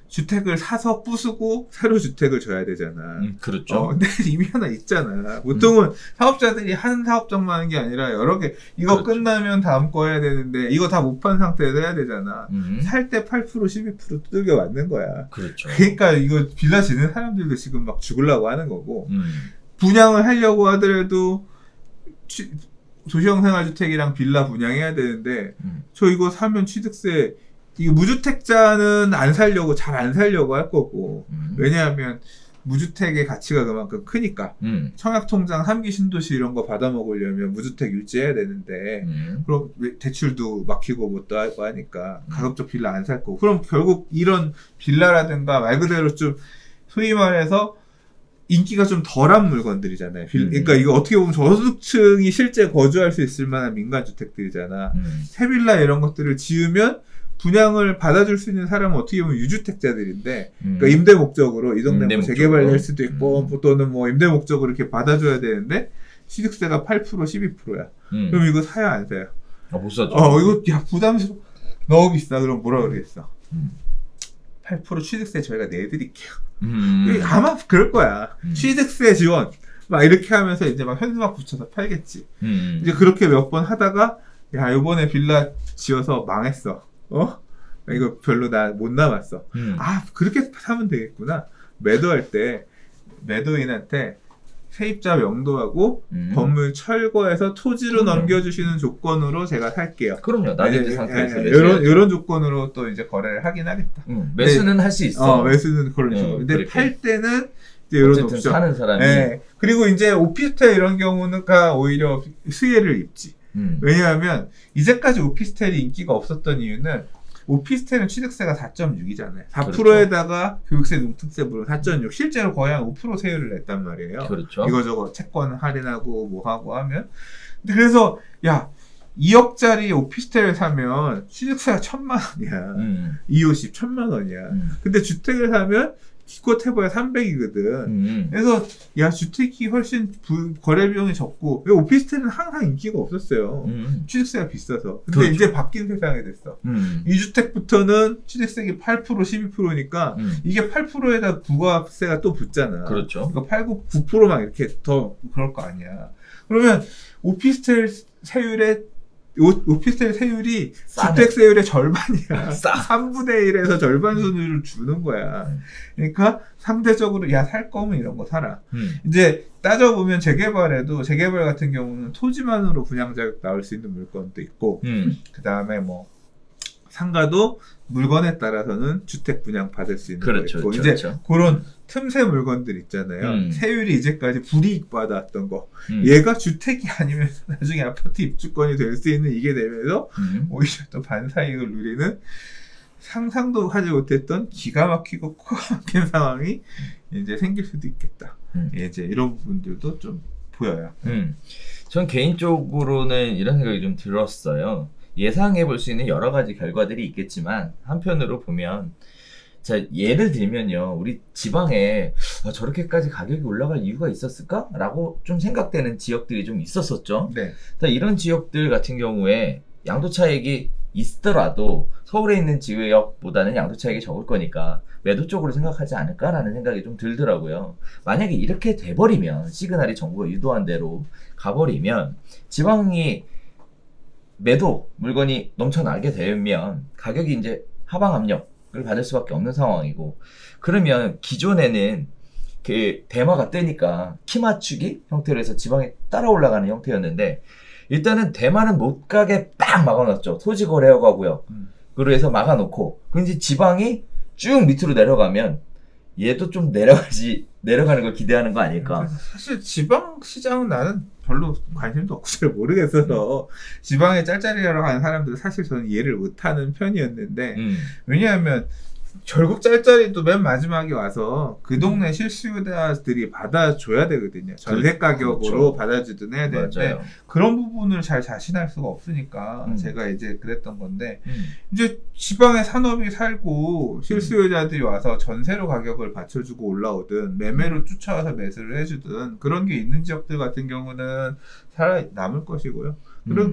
주택을 사서 부수고 새로 주택을 줘야 되잖아. 그렇죠. 근데 이미 하나 있잖아. 보통은 사업자들이 한 사업장만 하는 게 아니라 여러 개 이거 그렇죠. 끝나면 다음 거 해야 되는데 이거 다 못 판 상태에서 해야 되잖아. 살 때 8% 12% 두들겨 맞는 거야. 그렇죠. 그러니까 이거 빌라 지는 사람들도 지금 막 죽으려고 하는 거고 분양을 하려고 하더라도 도시형생활주택이랑 빌라 분양해야 되는데 저 이거 사면 취득세 이 무주택자는 안 살려고 잘 안 살려고 할 거고 왜냐하면 무주택의 가치가 그만큼 크니까 청약통장 3기 신도시 이런 거 받아먹으려면 무주택 유지해야 되는데 그럼 대출도 막히고 뭣도 하고 하니까 가급적 빌라 안 살 거고 그럼 결국 이런 빌라라든가 말 그대로 좀 소위 말해서 인기가 좀 덜한 물건들이잖아요. 그러니까 이거 어떻게 보면 저소득층이 실제 거주할 수 있을 만한 민간주택들이잖아. 새빌라 이런 것들을 지으면 분양을 받아줄 수 있는 사람은 어떻게 보면 유주택자들인데 그러니까 임대 목적으로 이 동네 뭐 재개발을 할 수도 있고 또는 뭐 임대 목적으로 이렇게 받아줘야 되는데 취득세가 8% 12%야. 그럼 이거 사야 안 사요? 못 사죠. 이거 야 부담스러워. 너무 비싸. 그럼 뭐라 그러겠어? 8% 취득세 저희가 내드릴게요. 아마 그럴 거야. 취득세 지원 막 이렇게 하면서 이제 막 현수막 붙여서 팔겠지. 이제 그렇게 몇 번 하다가 야 이번에 빌라 지어서 망했어. 이거 별로 나 못 남았어. 그렇게 사면 되겠구나. 매도할 때 매도인한테 세입자 명도하고 건물 철거해서 토지로 넘겨주시는 조건으로 제가 살게요. 그럼요. 낙인지 상태에서 이런 조건으로 또 이제 거래를 하긴 하겠다. 매수는 할 수 있어. 매수는 그런 식으로. 근데 팔 때는 이제 이런 어쨌든 옵션. 사는 사람이. 그리고 이제 오피스텔 이런 경우는가 오히려 수혜를 입지. 왜냐하면 이제까지 오피스텔이 인기가 없었던 이유는 오피스텔은 취득세가 4.6이잖아요. 4%에다가 교육세, 농특세 물론 4.6. 실제로 거의 한 5% 세율을 냈단 말이에요. 그렇죠. 이거저거 채권 할인하고 뭐 하고 하면. 근데 그래서 야 2억짜리 오피스텔을 사면 취득세가 1,000만 원이야. 250 1,000만 원이야. 근데 주택을 사면 기껏 해봐야 300이거든. 그래서 야 주택이 훨씬 거래 비용이 적고 오피스텔은 항상 인기가 없었어요. 취득세가 비싸서. 근데 그렇죠. 이제 바뀐 세상이 됐어. 2주택부터는 취득세가 8% 12%니까 이게 8%에다 부가세가 또 붙잖아. 그렇죠. 그러니까 8, 9%막 이렇게 더 그럴 거 아니야. 그러면 오피스텔 세율이 싸네. 주택 세율의 절반이야. 3분의 1에서 절반 순위를 주는 거야. 그러니까 상대적으로 야 살 거면 이런 거 사라. 이제 따져보면 재개발 같은 경우는 토지만으로 분양자격 나올 수 있는 물건도 있고 그 다음에 뭐 상가도 물건에 따라서는 주택 분양 받을 수 있는 그렇죠, 거 있고 그렇죠. 이제 그런 틈새 물건들 있잖아요. 세율이 이제까지 불이익 받았던 거 얘가 주택이 아니면 나중에 아파트 입주권이 될 수 있는 이게 되면서 오히려 또 반사이익을 누리는 상상도 하지 못했던 기가 막히고 코가 막힌 상황이 이제 생길 수도 있겠다. 이제 이런 부분들도 좀 보여요. 전 개인적으로는 이런 생각이 좀 들었어요. 예상해 볼 수 있는 여러 가지 결과들이 있겠지만 한편으로 보면 자 예를 들면요 우리 지방에 저렇게까지 가격이 올라갈 이유가 있었을까? 라고 좀 생각되는 지역들이 좀 있었었죠. 네. 자, 이런 지역들 같은 경우에 양도 차익이 있더라도 서울에 있는 지역보다는 양도 차익이 적을 거니까 매도 쪽으로 생각하지 않을까라는 생각이 좀 들더라고요. 만약에 이렇게 돼버리면 시그널이 정부가 유도한 대로 가버리면 지방이 매도 물건이 넘쳐나게 되면 가격이 이제 하방 압력을 받을 수밖에 없는 상황이고 그러면 기존에는 대마가 뜨니까 키 맞추기 형태로 해서 지방이 따라 올라가는 형태였는데 일단은 대마는 못 가게 빡 막아놨죠. 토지 거래허가고요. 그로 해서 막아놓고 그럼 이제 지방이 쭉 밑으로 내려가면 얘도 좀 내려가는 걸 기대하는 거 아닐까? 사실 지방 시장은 나는 별로 관심도 없고 잘 모르겠어서 지방에 짤짤이라고 하는 사람들은 사실 저는 이해를 못하는 편이었는데 왜냐하면 결국 짤짤이도 맨 마지막에 와서 그 동네 실수요자들이 받아줘야 되거든요. 전세 가격으로 그렇죠. 받아주든 해야 되는데 맞아요. 그런 부분을 잘 자신할 수가 없으니까 제가 이제 그랬던 건데 음. 이제 지방에 산업이 살고 실수요자들이 와서 전세로 가격을 받쳐주고 올라오든 매매로 쫓아와서 매수를 해주든 그런 게 있는 지역들 같은 경우는 살아남을 것이고요.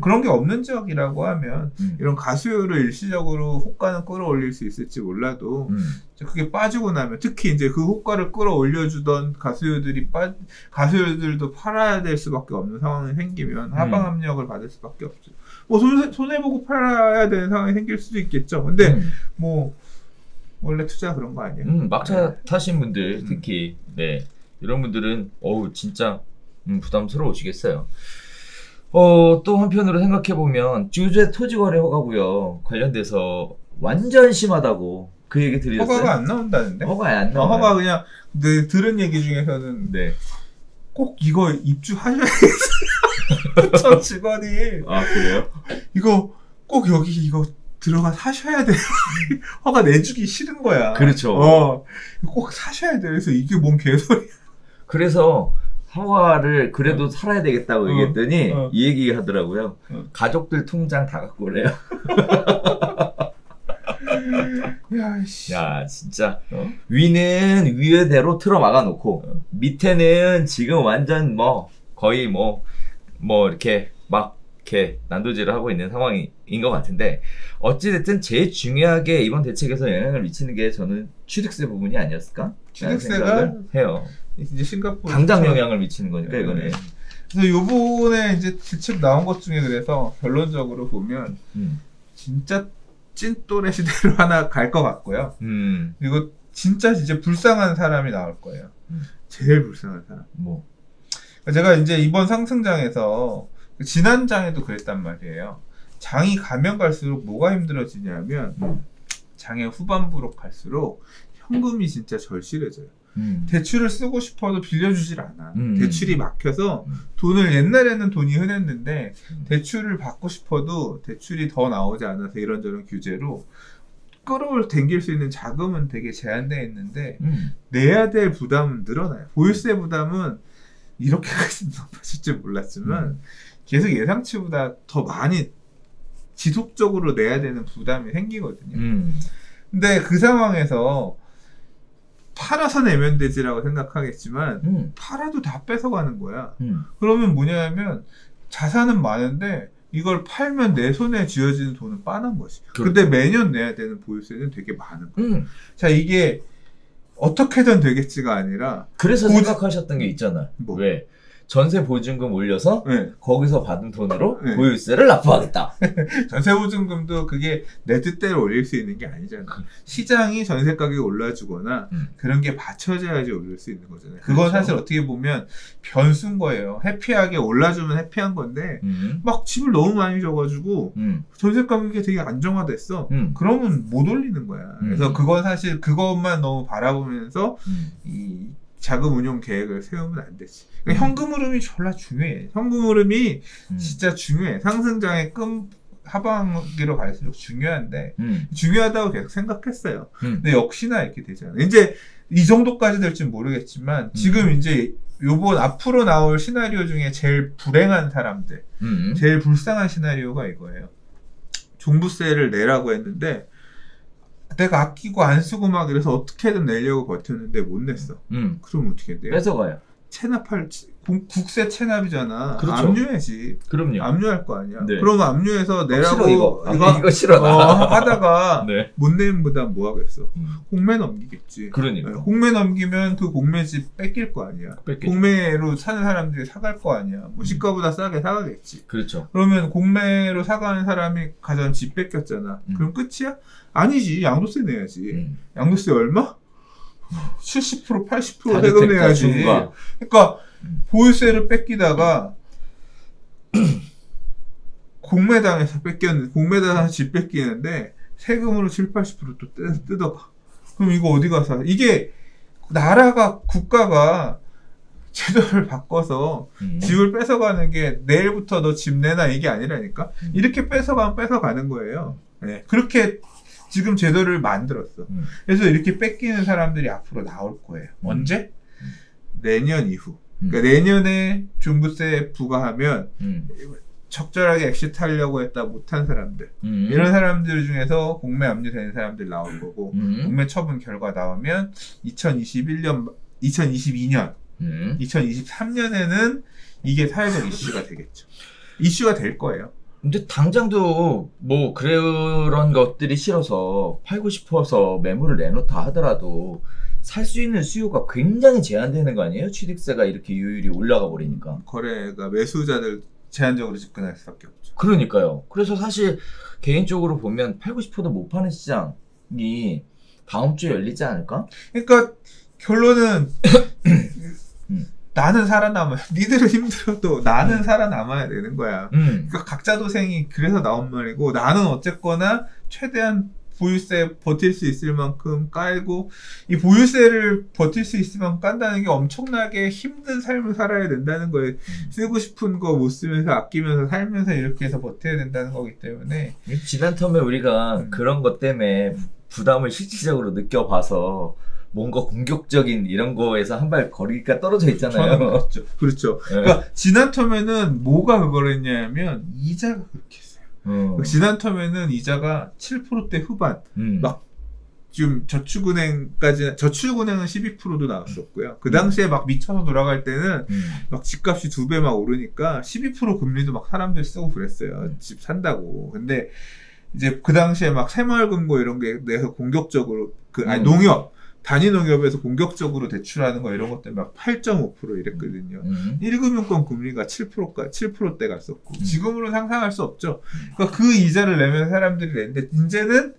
그런 게 없는 지역이라고 하면 이런 가수요를 일시적으로 호가는 끌어올릴 수 있을지 몰라도 이제 그게 빠지고 나면 특히 이제 그 호가를 끌어올려주던 가수요들도 팔아야 될 수밖에 없는 상황이 생기면 하방 압력을 받을 수밖에 없죠. 뭐 손해보고 팔아야 되는 상황이 생길 수도 있겠죠. 근데 뭐 원래 투자 그런 거 아니에요? 막차 타신 분들 특히 네 이런 분들은 어우 진짜 부담스러우시겠어요. 또 한편으로 생각해보면 주제 토지거래 허가고요 관련돼서 완전 심하다고 그 얘기 들으셨어요? 허가가 안 나온다는데? 허가 안 나와요. 허가 그냥 들은 얘기 중에서는 네. 꼭 이거 입주하셔야겠어요. 저 직원이 아 그래요? 이거 꼭 여기 이거 들어가 사셔야 돼요. 허가 내주기 싫은 거야. 그렇죠. 꼭 사셔야 돼. 그래서 이게 뭔 개소리야. 그래서 허가를 그래도 살아야 되겠다고 얘기했더니 이 얘기 하더라고요. 가족들 통장 다 갖고 오래요. 야 진짜 위는 위에대로 틀어 막아놓고 밑에는 지금 완전 뭐 거의 뭐 이렇게 막 이렇게 난도질을 하고 있는 상황인 것 같은데 어찌됐든 제일 중요하게 이번 대책에서 영향을 미치는 게 저는 취득세 부분이 아니었을까? 취득세가 해요. 이제 싱가포르 당장 영향을 미치는 거니까 이거는. 그래서 요번에 이제 대책 나온 것 중에 그래서 결론적으로 보면 진짜 찐또래 시대로 하나 갈 것 같고요. 그리고 진짜 불쌍한 사람이 나올 거예요. 제일 불쌍한 사람. 뭐? 제가 이제 이번 상승장에서 지난 장에도 그랬단 말이에요. 장이 가면 갈수록 뭐가 힘들어지냐면 장의 후반부로 갈수록 현금이 진짜 절실해져요. 대출을 쓰고 싶어도 빌려주질 않아. 대출이 막혀서 돈을 옛날에는 돈이 흔했는데 대출을 받고 싶어도 대출이 더 나오지 않아서 이런저런 규제로 당길 수 있는 자금은 되게 제한되어 있는데 내야 될 부담은 늘어나요. 보유세 부담은 이렇게까지 높아질 줄 몰랐지만 계속 예상치보다 더 많이 지속적으로 내야 되는 부담이 생기거든요. 근데 그 상황에서 팔아서 내면 되지라고 생각하겠지만 팔아도 다 뺏어가는 거야. 그러면 뭐냐면 자산은 많은데 이걸 팔면 내 손에 쥐어지는 돈은 빠는 것이. 근데 매년 내야 되는 보유세는 되게 많은 거야. 자, 이게 어떻게든 되겠지가 아니라 그래서 생각하셨던 게 있잖아. 뭐? 왜? 전세 보증금 올려서 네. 거기서 받은 돈으로 네. 보유세를 납부하겠다. 전세보증금도 그게 내 뜻대로 올릴 수 있는 게 아니잖아. 시장이 전세 가격이 올라주거나 그런 게 받쳐져야지 올릴 수 있는 거잖아요. 그건 그렇죠. 사실 어떻게 보면 변수인 거예요. 해피하게 올라주면 해피한 건데 막 집을 너무 많이 줘가지고 전세 가격이 되게 안정화됐어. 그러면 못 올리는 거야. 그래서 그건 사실 그것만 너무 바라보면서 이 자금 운용 계획을 세우면 안 되지. 그러니까 현금 흐름이 졸라 중요해. 현금 흐름이 진짜 중요해. 상승장의 하반기로 갈수록 중요한데 중요하다고 계속 생각했어요. 근데 역시나 이렇게 되잖아요. 이제 이 정도까지 될지 모르겠지만 지금 이제 요번 앞으로 나올 시나리오 중에 제일 불행한 사람들, 제일 불쌍한 시나리오가 이거예요. 종부세를 내라고 했는데 내가 아끼고 안 쓰고 막 이래서 어떻게든 내려고 버텼는데 못 냈어. 그럼 어떻게 돼요? 뺏어가요. 국세 체납이잖아. 그렇죠. 압류해지. 그럼요. 압류할 거 아니야. 네. 그러면 압류해서 내라고 싫어, 이거 싫어. 하다가 네. 못 내면 보다 뭐 하겠어. 공매 넘기겠지. 그러니까. 네, 공매 넘기면 그 공매집 뺏길 거 아니야. 뺏기죠. 공매로 사는 사람들이 사갈 거 아니야. 뭐 시가보다 싸게 사가겠지. 그렇죠. 그러면 공매로 사가는 사람이 가전 집 뺏겼잖아. 그럼 끝이야? 아니지. 양도세 내야지. 양도세 얼마? 70% 80% 세금 내야지. 그러니까 보유세를 뺏기다가 공매당에서 공매당에서 집 뺏기는데 세금으로 7, 80%또 뜯어가. 그럼 이거 어디 가서 이게 나라가 국가가 제도를 바꿔서 집을 뺏어가는 게 내일부터 너 집 내놔 이게 아니라니까. 이렇게 뺏어가면 뺏어가는 거예요. 네. 그렇게 지금 제도를 만들었어. 그래서 이렇게 뺏기는 사람들이 앞으로 나올 거예요. 언제? 내년 이후. 그러니까 내년에 종부세 부과하면 적절하게 엑시트하려고 했다 못한 사람들 이런 사람들 중에서 공매 압류되는 사람들 나올 거고 공매 처분 결과 나오면 2022년 2023년에는 이게 사회적 이슈가 되겠죠. 이슈가 될 거예요. 근데 당장도 뭐 그런 것들이 싫어서 팔고 싶어서 매물을 내놓다 하더라도 살 수 있는 수요가 굉장히 제한되는 거 아니에요? 취득세가 이렇게 유율이 올라가 버리니까. 거래가 매수자들 제한적으로 접근할 수밖에 없죠. 그러니까요. 그래서 사실 개인적으로 보면 팔고 싶어도 못 파는 시장이 다음 주에 열리지 않을까? 그러니까 결론은 나는 살아남아요. 니들은 힘들어도 나는 살아남아야 되는 거야. 그러니까 각자 도생이 그래서 나온 말이고 나는 어쨌거나 최대한 보유세 버틸 수 있을 만큼 깔고 이 보유세를 버틸 수 있을 만큼 깐다는 게 엄청나게 힘든 삶을 살아야 된다는 거예요. 쓰고 싶은 거 못 쓰면서 아끼면서 살면서 이렇게 해서 버텨야 된다는 거기 때문에 지난 텀에 우리가 그런 것 때문에 부담을 실질적으로 느껴봐서 뭔가 공격적인 이런 거에서 한 발 거리가 떨어져 있잖아요. 그렇죠. 그렇죠. 네. 그러니까 지난 텀에는 뭐가 그걸 했냐면 이자가 그렇게 했어요. 지난 텀에는 이자가 7%대 후반 막 지금 저축은행은 12%도 나왔었고요. 그 당시에 막 미쳐서 돌아갈 때는 막 집값이 2배 막 오르니까 12% 금리도 막 사람들 쓰고 그랬어요. 집 산다고. 근데 이제 그 당시에 막 새마을금고 이런 게 내서 공격적으로 농협 단위 농협에서 공격적으로 대출하는 거 이런 것들 막 8.5% 이랬거든요. 1금융권 금리가 7%대 갔었고 지금으로 상상할 수 없죠. 그러니까 그 이자를 내면 사람들이 내는데 이제는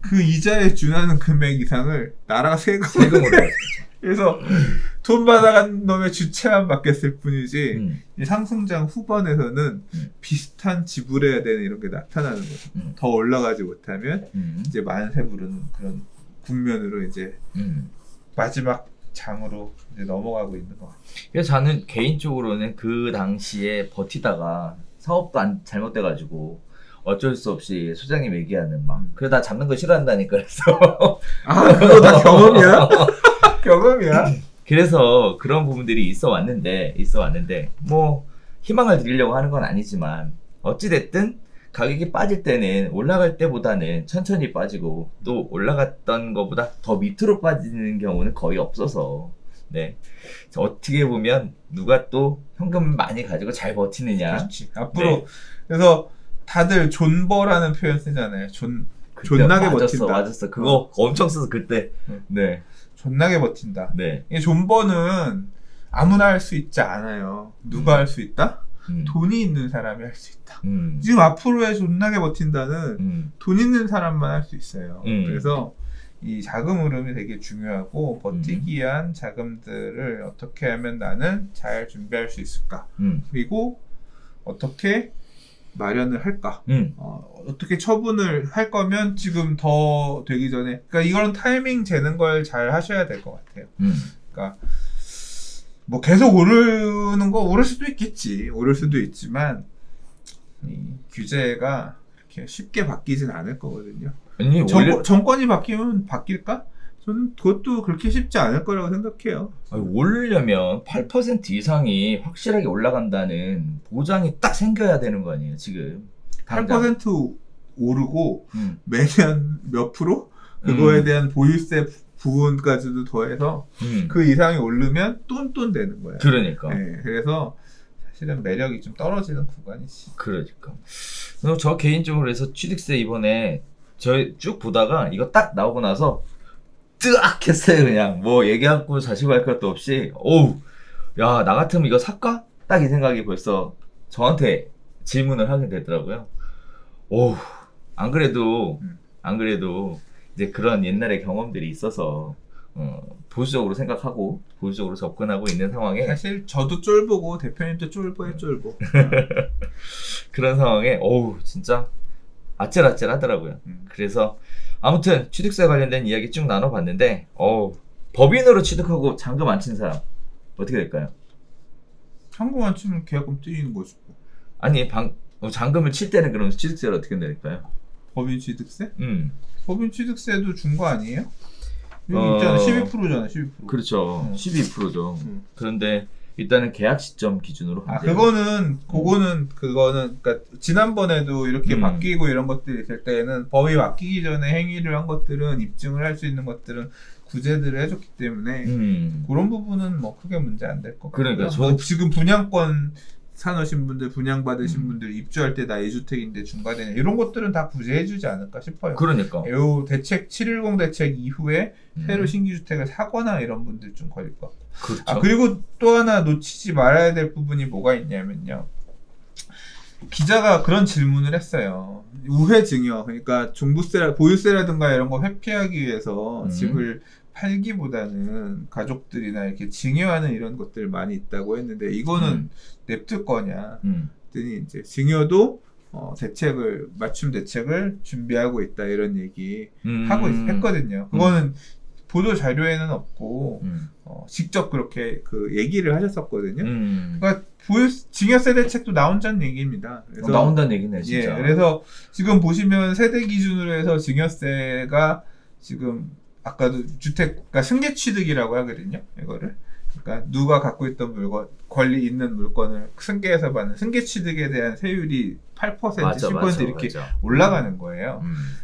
그 이자에 준하는 금액 이상을 나라가 세금으로 그래서 돈 받아간 놈의 주체만 바뀌었을 뿐이지 이 상승장 후반에서는 비슷한 지불해야 되는 이런 게 나타나는 거죠. 더 올라가지 못하면 이제 만세 부르는 그런 국면으로 이제 마지막 장으로 이제 넘어가고 있는 것 같아요. 그래서 저는 개인적으로는 그 당시에 버티다가 사업도 잘못돼가지고 어쩔 수 없이 소장님 얘기하는 막 그러다 잡는 거 싫어한다니까 그래서 그거 다 경험이야? 경험이야? 그래서 그런 부분들이 있어 왔는데 뭐 희망을 드리려고 하는 건 아니지만 어찌됐든 가격이 빠질 때는 올라갈 때보다는 천천히 빠지고 또 올라갔던 것보다 더 밑으로 빠지는 경우는 거의 없어서 네 어떻게 보면 누가 또 현금 많이 가지고 잘 버티느냐. 그렇지. 앞으로 네. 그래서 다들 존버라는 표현 쓰잖아요. 존나게 버틴다. 맞았어. 그거 엄청 써서 그때. 네. 존나게 버틴다. 네. 이 존버는 아무나 할 수 있지 않아요. 누가 할 수 있다? 돈이 있는 사람이 할 수 있다. 지금 앞으로의 존나게 버틴다는 돈 있는 사람만 할 수 있어요. 그래서 이 자금 흐름이 되게 중요하고 버티기 위한 자금들을 어떻게 하면 나는 잘 준비할 수 있을까? 그리고 어떻게 마련을 할까? 어떻게 처분을 할 거면 지금 더 되기 전에 그러니까 이거는 타이밍 재는 걸 잘 하셔야 될 것 같아요. 그러니까 뭐 계속 오르는 거 오를 수도 있겠지. 오를 수도 있지만 이 규제가 이렇게 쉽게 바뀌진 않을 거거든요. 아니, 정권이 바뀌면 바뀔까? 저는 그것도 그렇게 쉽지 않을 거라고 생각해요. 오르려면 8% 이상이 확실하게 올라간다는 보장이 딱 생겨야 되는 거 아니에요, 지금. 당장. 8% 오르고 매년 몇 프로? 그거에 대한 보유세 부분까지도 더해서 그 이상이 오르면 똔똔 되는 거예요. 그러니까. 네, 그래서 사실은 매력이 좀 떨어지는 구간이지. 그러니까. 그리고 저 개인적으로 해서 취득세 이번에 저희 쭉 보다가 이거 딱 나오고 나서 뜨악 했어요. 그냥 뭐 얘기하고 자시고 할 것도 없이 오우 야 나 같으면 이거 살까? 딱 이 생각이 벌써 저한테 질문을 하게 되더라고요. 오우 안 그래도 이제 그런 옛날의 경험들이 있어서 보수적으로 생각하고 보수적으로 접근하고 있는 상황에 사실 저도 쫄보고 대표님도 쫄보에 쫄보. 그런 상황에 어우 진짜 아찔아찔하더라고요. 그래서 아무튼 취득세 관련된 이야기 쭉 나눠봤는데 법인으로 취득하고 잔금 안 친 사람 어떻게 될까요? 잔금 안 치면 계약금 띄는 거죠. 아니 잔금을 칠 때는 그럼 취득세를 어떻게 낼까요? 법인 취득세? 법인 취득세도 준 거 아니에요? 여기 있잖아. 12%잖아. 12%. 그렇죠. 12%죠. 그런데 일단은 계약 시점 기준으로 그거는 그러니까 지난번에도 이렇게 바뀌고 이런 것들이 있을 때에는 법이 바뀌기 전에 행위를 한 것들은 입증을 할 수 있는 것들은 구제들을 해줬기 때문에 그런 부분은 뭐 크게 문제 안 될 것 같고요. 그러니까 뭐 지금 분양권 사놓으신 분들, 분양받으신 분들 입주할 때 나 2주택인데 중과되냐 이런 것들은 다 구제해주지 않을까 싶어요. 그러니까 요 대책 710 대책 이후에 새로 신규 주택을 사거나 이런 분들 좀 걸릴 것 같고. 그렇죠. 그리고 또 하나 놓치지 말아야 될 부분이 뭐가 있냐면요. 기자가 그런 질문을 했어요. 우회 증여, 그러니까 종부세, 보유세라든가 이런 거 회피하기 위해서 집을 팔기보다는 가족들이나 이렇게 증여하는 이런 것들 많이 있다고 했는데 이거는 냅둘 거냐? 그랬더니 이제 증여도 맞춤 대책을 준비하고 있다 이런 얘기 했거든요. 그거는 보도 자료에는 없고 직접 그렇게 그 얘기를 하셨었거든요. 그러니까 증여세 대책도 나온다는 얘기입니다. 그래서 나온다는 얘기네 진짜. 예, 그래서 지금 보시면 세대 기준으로 해서 증여세가 지금 아까도 그러니까 승계 취득이라고 하거든요. 이거를. 그러니까 누가 갖고 있던 물건, 권리 있는 물건을 승계해서 받는 승계 취득에 대한 세율이 8%, 10% 이렇게 올라가는 거예요.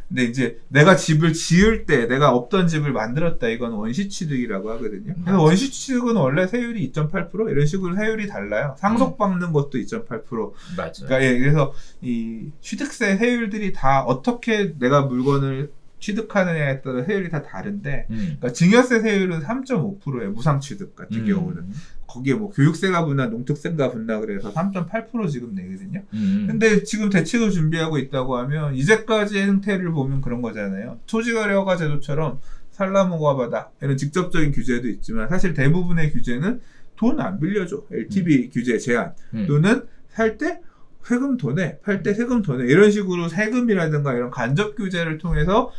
근데 이제 내가 집을 지을 때 내가 없던 집을 만들었다 이건 원시 취득이라고 하거든요. 그래서 원시 취득은 원래 세율이 2.8% 이런 식으로 세율이 달라요. 상속받는 것도 2.8%. 맞아요. 그러니까 그래서 이 취득세 세율들이 다 어떻게 내가 물건을 취득하느냐에 따라 세율이 다 다른데 그러니까 증여세 세율은 3.5%예요. 무상취득 같은 경우는. 거기에 뭐 교육세가 붙나 농특세가 붙나 그래서 3.8% 지금 내거든요. 근데 지금 대책을 준비하고 있다고 하면 이제까지의 형태를 보면 그런 거잖아요. 토지거래허가 제도처럼 살라모가바다 이런 직접적인 규제도 있지만 사실 대부분의 규제는 돈 안 빌려줘. LTV 규제 제한 또는 살 때 세금 더 내, 팔 때 세금 더 내, 이런 식으로 세금이라든가 이런 간접 규제를 통해서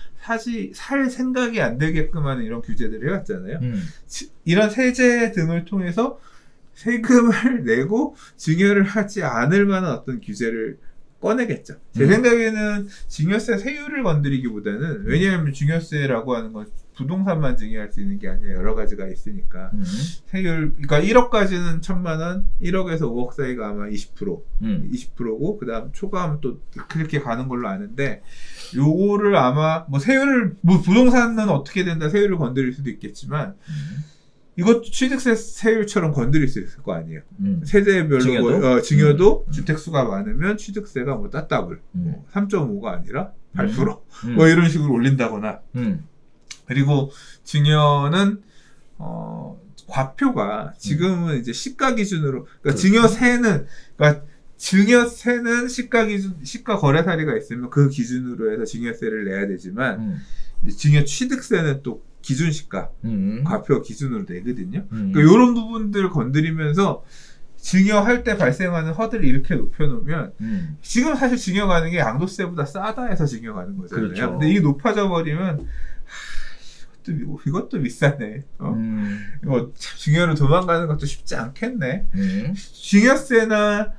살 생각이 안 되게끔 하는 이런 규제들을 해왔잖아요. 이런 세제 등을 통해서 세금을 내고 증여를 하지 않을 만한 어떤 규제를 꺼내겠죠. 제 생각에는 증여세 세율을 건드리기보다는, 왜냐하면 증여세라고 하는 건 부동산만 증여할 수 있는 게 아니라 여러 가지가 있으니까 세율, 그러니까 1억까지는 1,000만 원, 1억에서 5억 사이가 아마 20%고 그 다음 초과하면 또 그렇게 가는 걸로 아는데, 요거를 아마 뭐 세율을, 뭐 부동산은 어떻게 된다 세율을 건드릴 수도 있겠지만 이것도 취득세 세율처럼 건드릴 수 있을 거 아니에요. 세대별로 증여도, 증여도 주택수가 많으면 취득세가 뭐 따따블 3.5가 아니라 8% 뭐 이런 식으로 올린다거나. 그리고 증여는 과표가 지금은 이제 시가 기준으로, 그러니까 증여세는, 그러니까 증여세는 시가 기준, 시가 거래사리가 있으면 그 기준으로 해서 증여세를 내야 되지만 증여 취득세는 또 기준 시가, 과표 기준으로 내거든요. 그러니까 이런 부분들 건드리면서 증여할 때 발생하는 허들을 이렇게 높여놓으면 지금 사실 증여가는 게 양도세보다 싸다 해서 증여가는 거잖아요. 그렇죠. 근데 이게 높아져 버리면 이것도 비싸네. 이거 참 증여로 도망가는 것도 쉽지 않겠네. 증여세나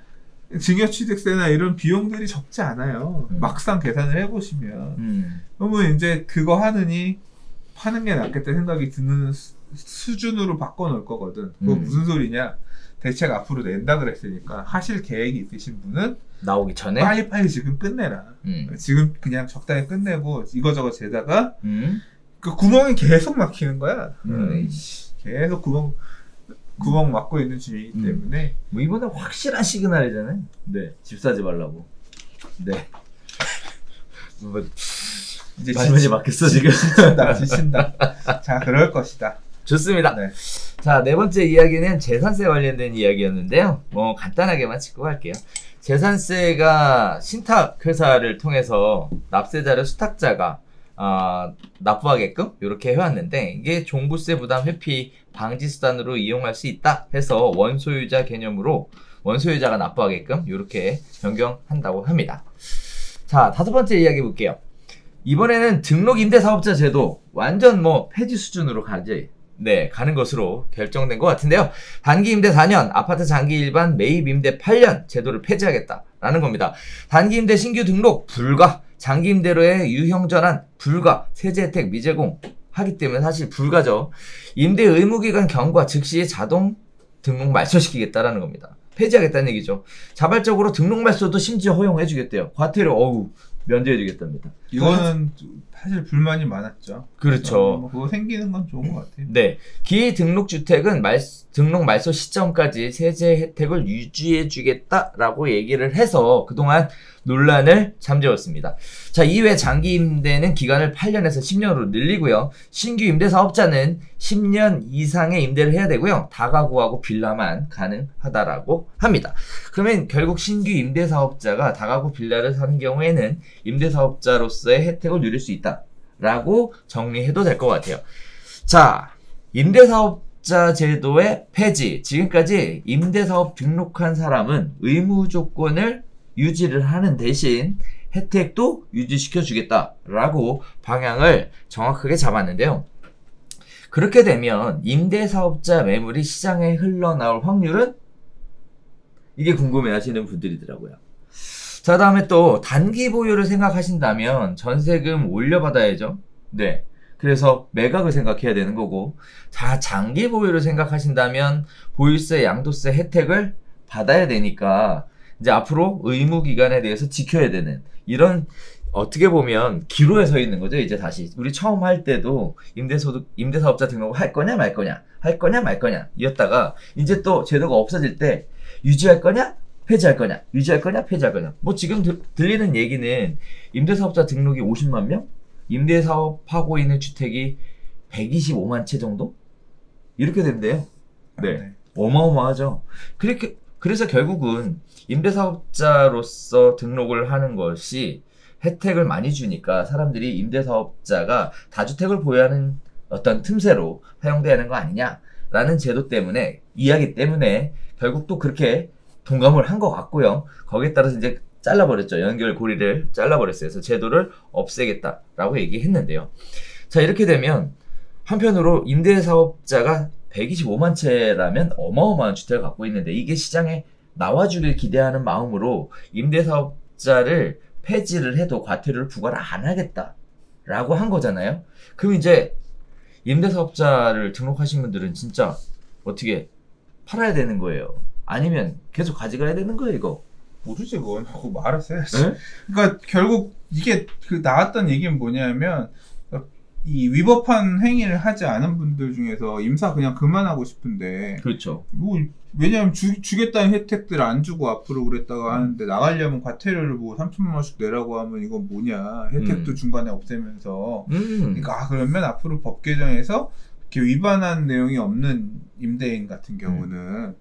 증여취득세나 이런 비용들이 적지 않아요. 막상 계산을 해보시면. 그러면 이제 그거 하느니 파는 게 낫겠다 생각이 드는 수준으로 바꿔놓을 거거든. 그거 무슨 소리냐? 대책 앞으로 낸다 그랬으니까 하실 계획이 있으신 분은 나오기 전에 빨리빨리 지금 끝내라. 지금 그냥 적당히 끝내고 이거저거 재다가 그 구멍이 계속 막히는 거야. 계속 구멍 막고 있는 중이기 때문에. 뭐 이번에 확실한 시그널이잖아요. 네, 집 사지 말라고. 네. 뭐 이제 말문이 막혔어 지금. 지친다. 자, 그럴 것이다. 좋습니다. 네. 자, 네 번째 이야기는 재산세 관련된 이야기였는데요. 뭐 간단하게만 짚고 갈게요. 재산세가 신탁 회사를 통해서 납세자를 수탁자가 납부하게끔 이렇게 해왔는데 이게 종부세 부담 회피 방지 수단으로 이용할 수 있다 해서 원소유자 개념으로 원소유자가 납부하게끔 이렇게 변경한다고 합니다. 자, 5번째 이야기 볼게요. 이번에는 등록 임대사업자 제도 완전 뭐 폐지 수준으로 가는 것으로 결정된 것 같은데요. 단기 임대 4년, 아파트 장기 일반 매입 임대 8년 제도를 폐지하겠다라는 겁니다. 단기 임대 신규 등록 불가, 장기 임대로의 유형 전환 불가, 세제 혜택 미제공 하기 때문에 사실 불가죠. 임대 의무 기간 경과 즉시 자동 등록 말소시키겠다라는 겁니다. 폐지하겠다는 얘기죠. 자발적으로 등록 말소도 심지어 허용해주겠대요. 과태료 면제해주겠답니다. 이거는 사실 불만이 많았죠. 그렇죠. 뭐 그거 생기는 건 좋은 것 같아요. 네, 기등록주택은 등록 말소 시점까지 세제 혜택을 유지해주겠다라고 얘기를 해서 그동안 논란을 잠재웠습니다. 자, 이외 장기 임대는 기간을 8년에서 10년으로 늘리고요. 신규 임대사업자는 10년 이상의 임대를 해야 되고요. 다가구하고 빌라만 가능하다라고 합니다. 그러면 결국 신규 임대사업자가 다가구 빌라를 사는 경우에는 임대사업자로서의 혜택을 누릴 수 있다라고 정리해도 될 것 같아요. 자, 임대사업자 제도의 폐지. 지금까지 임대사업 등록한 사람은 의무 조건을 유지를 하는 대신 혜택도 유지시켜 주겠다라고 방향을 정확하게 잡았는데요. 그렇게 되면 임대사업자 매물이 시장에 흘러나올 확률은? 이게 궁금해 하시는 분들이더라고요. 자, 다음에 또 단기 보유를 생각하신다면 전세금 올려받아야죠. 네. 그래서 매각을 생각해야 되는 거고, 자, 장기 보유를 생각하신다면 보유세, 양도세 혜택을 받아야 되니까 이제 앞으로 의무 기간에 대해서 지켜야 되는 이런 어떻게 보면 기로에 서 있는 거죠. 이제 다시 우리 처음 할 때도 임대사업자 등록을 할 거냐 말 거냐 할 거냐 말 거냐 이었다가 이제 또 제도가 없어질 때 유지할 거냐 폐지할 거냐 유지할 거냐 폐지할 거냐 뭐 지금 들리는 얘기는 임대사업자 등록이 50만 명, 임대사업하고 있는 주택이 125만 채 정도 이렇게 된대요. 네, 어마어마하죠. 그래서 결국은 임대사업자로서 등록을 하는 것이 혜택을 많이 주니까 사람들이 임대사업자가 다주택을 보유하는 어떤 틈새로 사용되는 거 아니냐라는 제도 때문에 이야기 때문에 결국 또 그렇게 동감을 한 것 같고요. 거기에 따라서 이제 잘라버렸죠. 연결고리를 잘라버렸어요. 그래서 제도를 없애겠다라고 얘기했는데요. 자, 이렇게 되면 한편으로 임대사업자가 125만 채라면 어마어마한 주택을 갖고 있는데 이게 시장에 나와주길 기대하는 마음으로 임대사업자를 폐지를 해도 과태료를 부과를 안 하겠다라고 한 거잖아요. 그럼 이제 임대사업자를 등록하신 분들은 진짜 어떻게 팔아야 되는 거예요? 아니면 계속 가져가야 되는 거예요, 이거? 모르지 뭐. 그거 말았어요. 네? 그러니까 결국 이게 나왔던 얘기는 뭐냐면 이 위법한 행위를 하지 않은 분들 중에서 임사 그냥 그만하고 싶은데 그렇죠. 뭐 왜냐하면 주겠다는 혜택들 안 주고 앞으로 그랬다가 하는데 나가려면 과태료를 뭐 3천만 원씩 내라고 하면 이건 뭐냐 혜택도 중간에 없애면서 그러니까 그러면 앞으로 법 개정에서 이렇게 위반한 내용이 없는 임대인 같은 경우는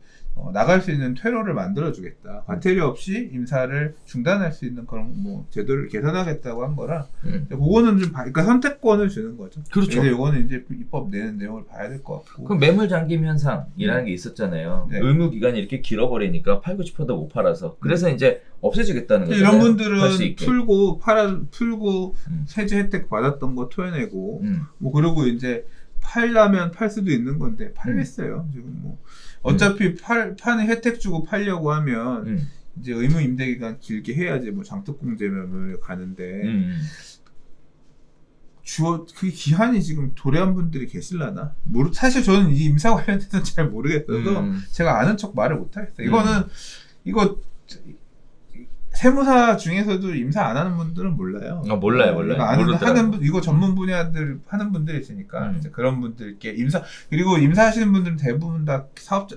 나갈 수 있는 퇴로를 만들어주겠다. 과태료 없이 임사를 중단할 수 있는 그런 뭐 제도를 개선하겠다고 한 거라. 그거는 좀 그러니까 선택권을 주는 거죠. 그렇죠. 근데 이거는 이제 입법 내는 내용을 봐야 될 것 같고. 그럼 매물 잠김 현상이라는 게 있었잖아요. 네. 의무 기간이 이렇게 길어버리니까 팔고 싶어도 못 팔아서 그래서 이제 없애주겠다는 거죠. 이런 분들은 풀고 세제 혜택 받았던 거 토해내고 뭐 그리고 이제 팔려면 팔 수도 있는 건데 팔겠어요. 지금 뭐 어차피 파는 혜택 주고 팔려고 하면 이제 의무 임대 기간 길게 해야지 뭐 장특공제면을 가는데 그 기한이 지금 도래한 분들이 계실라나? 사실 저는 이 임사 관련돼서 잘 모르겠어서 제가 아는 척 말을 못 하겠어요. 이거 세무사 중에서도 임사 안 하는 분들은 몰라요. 몰라요. 이거 전문 분야들 하는 분들이 있으니까 이제 그런 분들께 그리고 임사하시는 분들은 대부분 다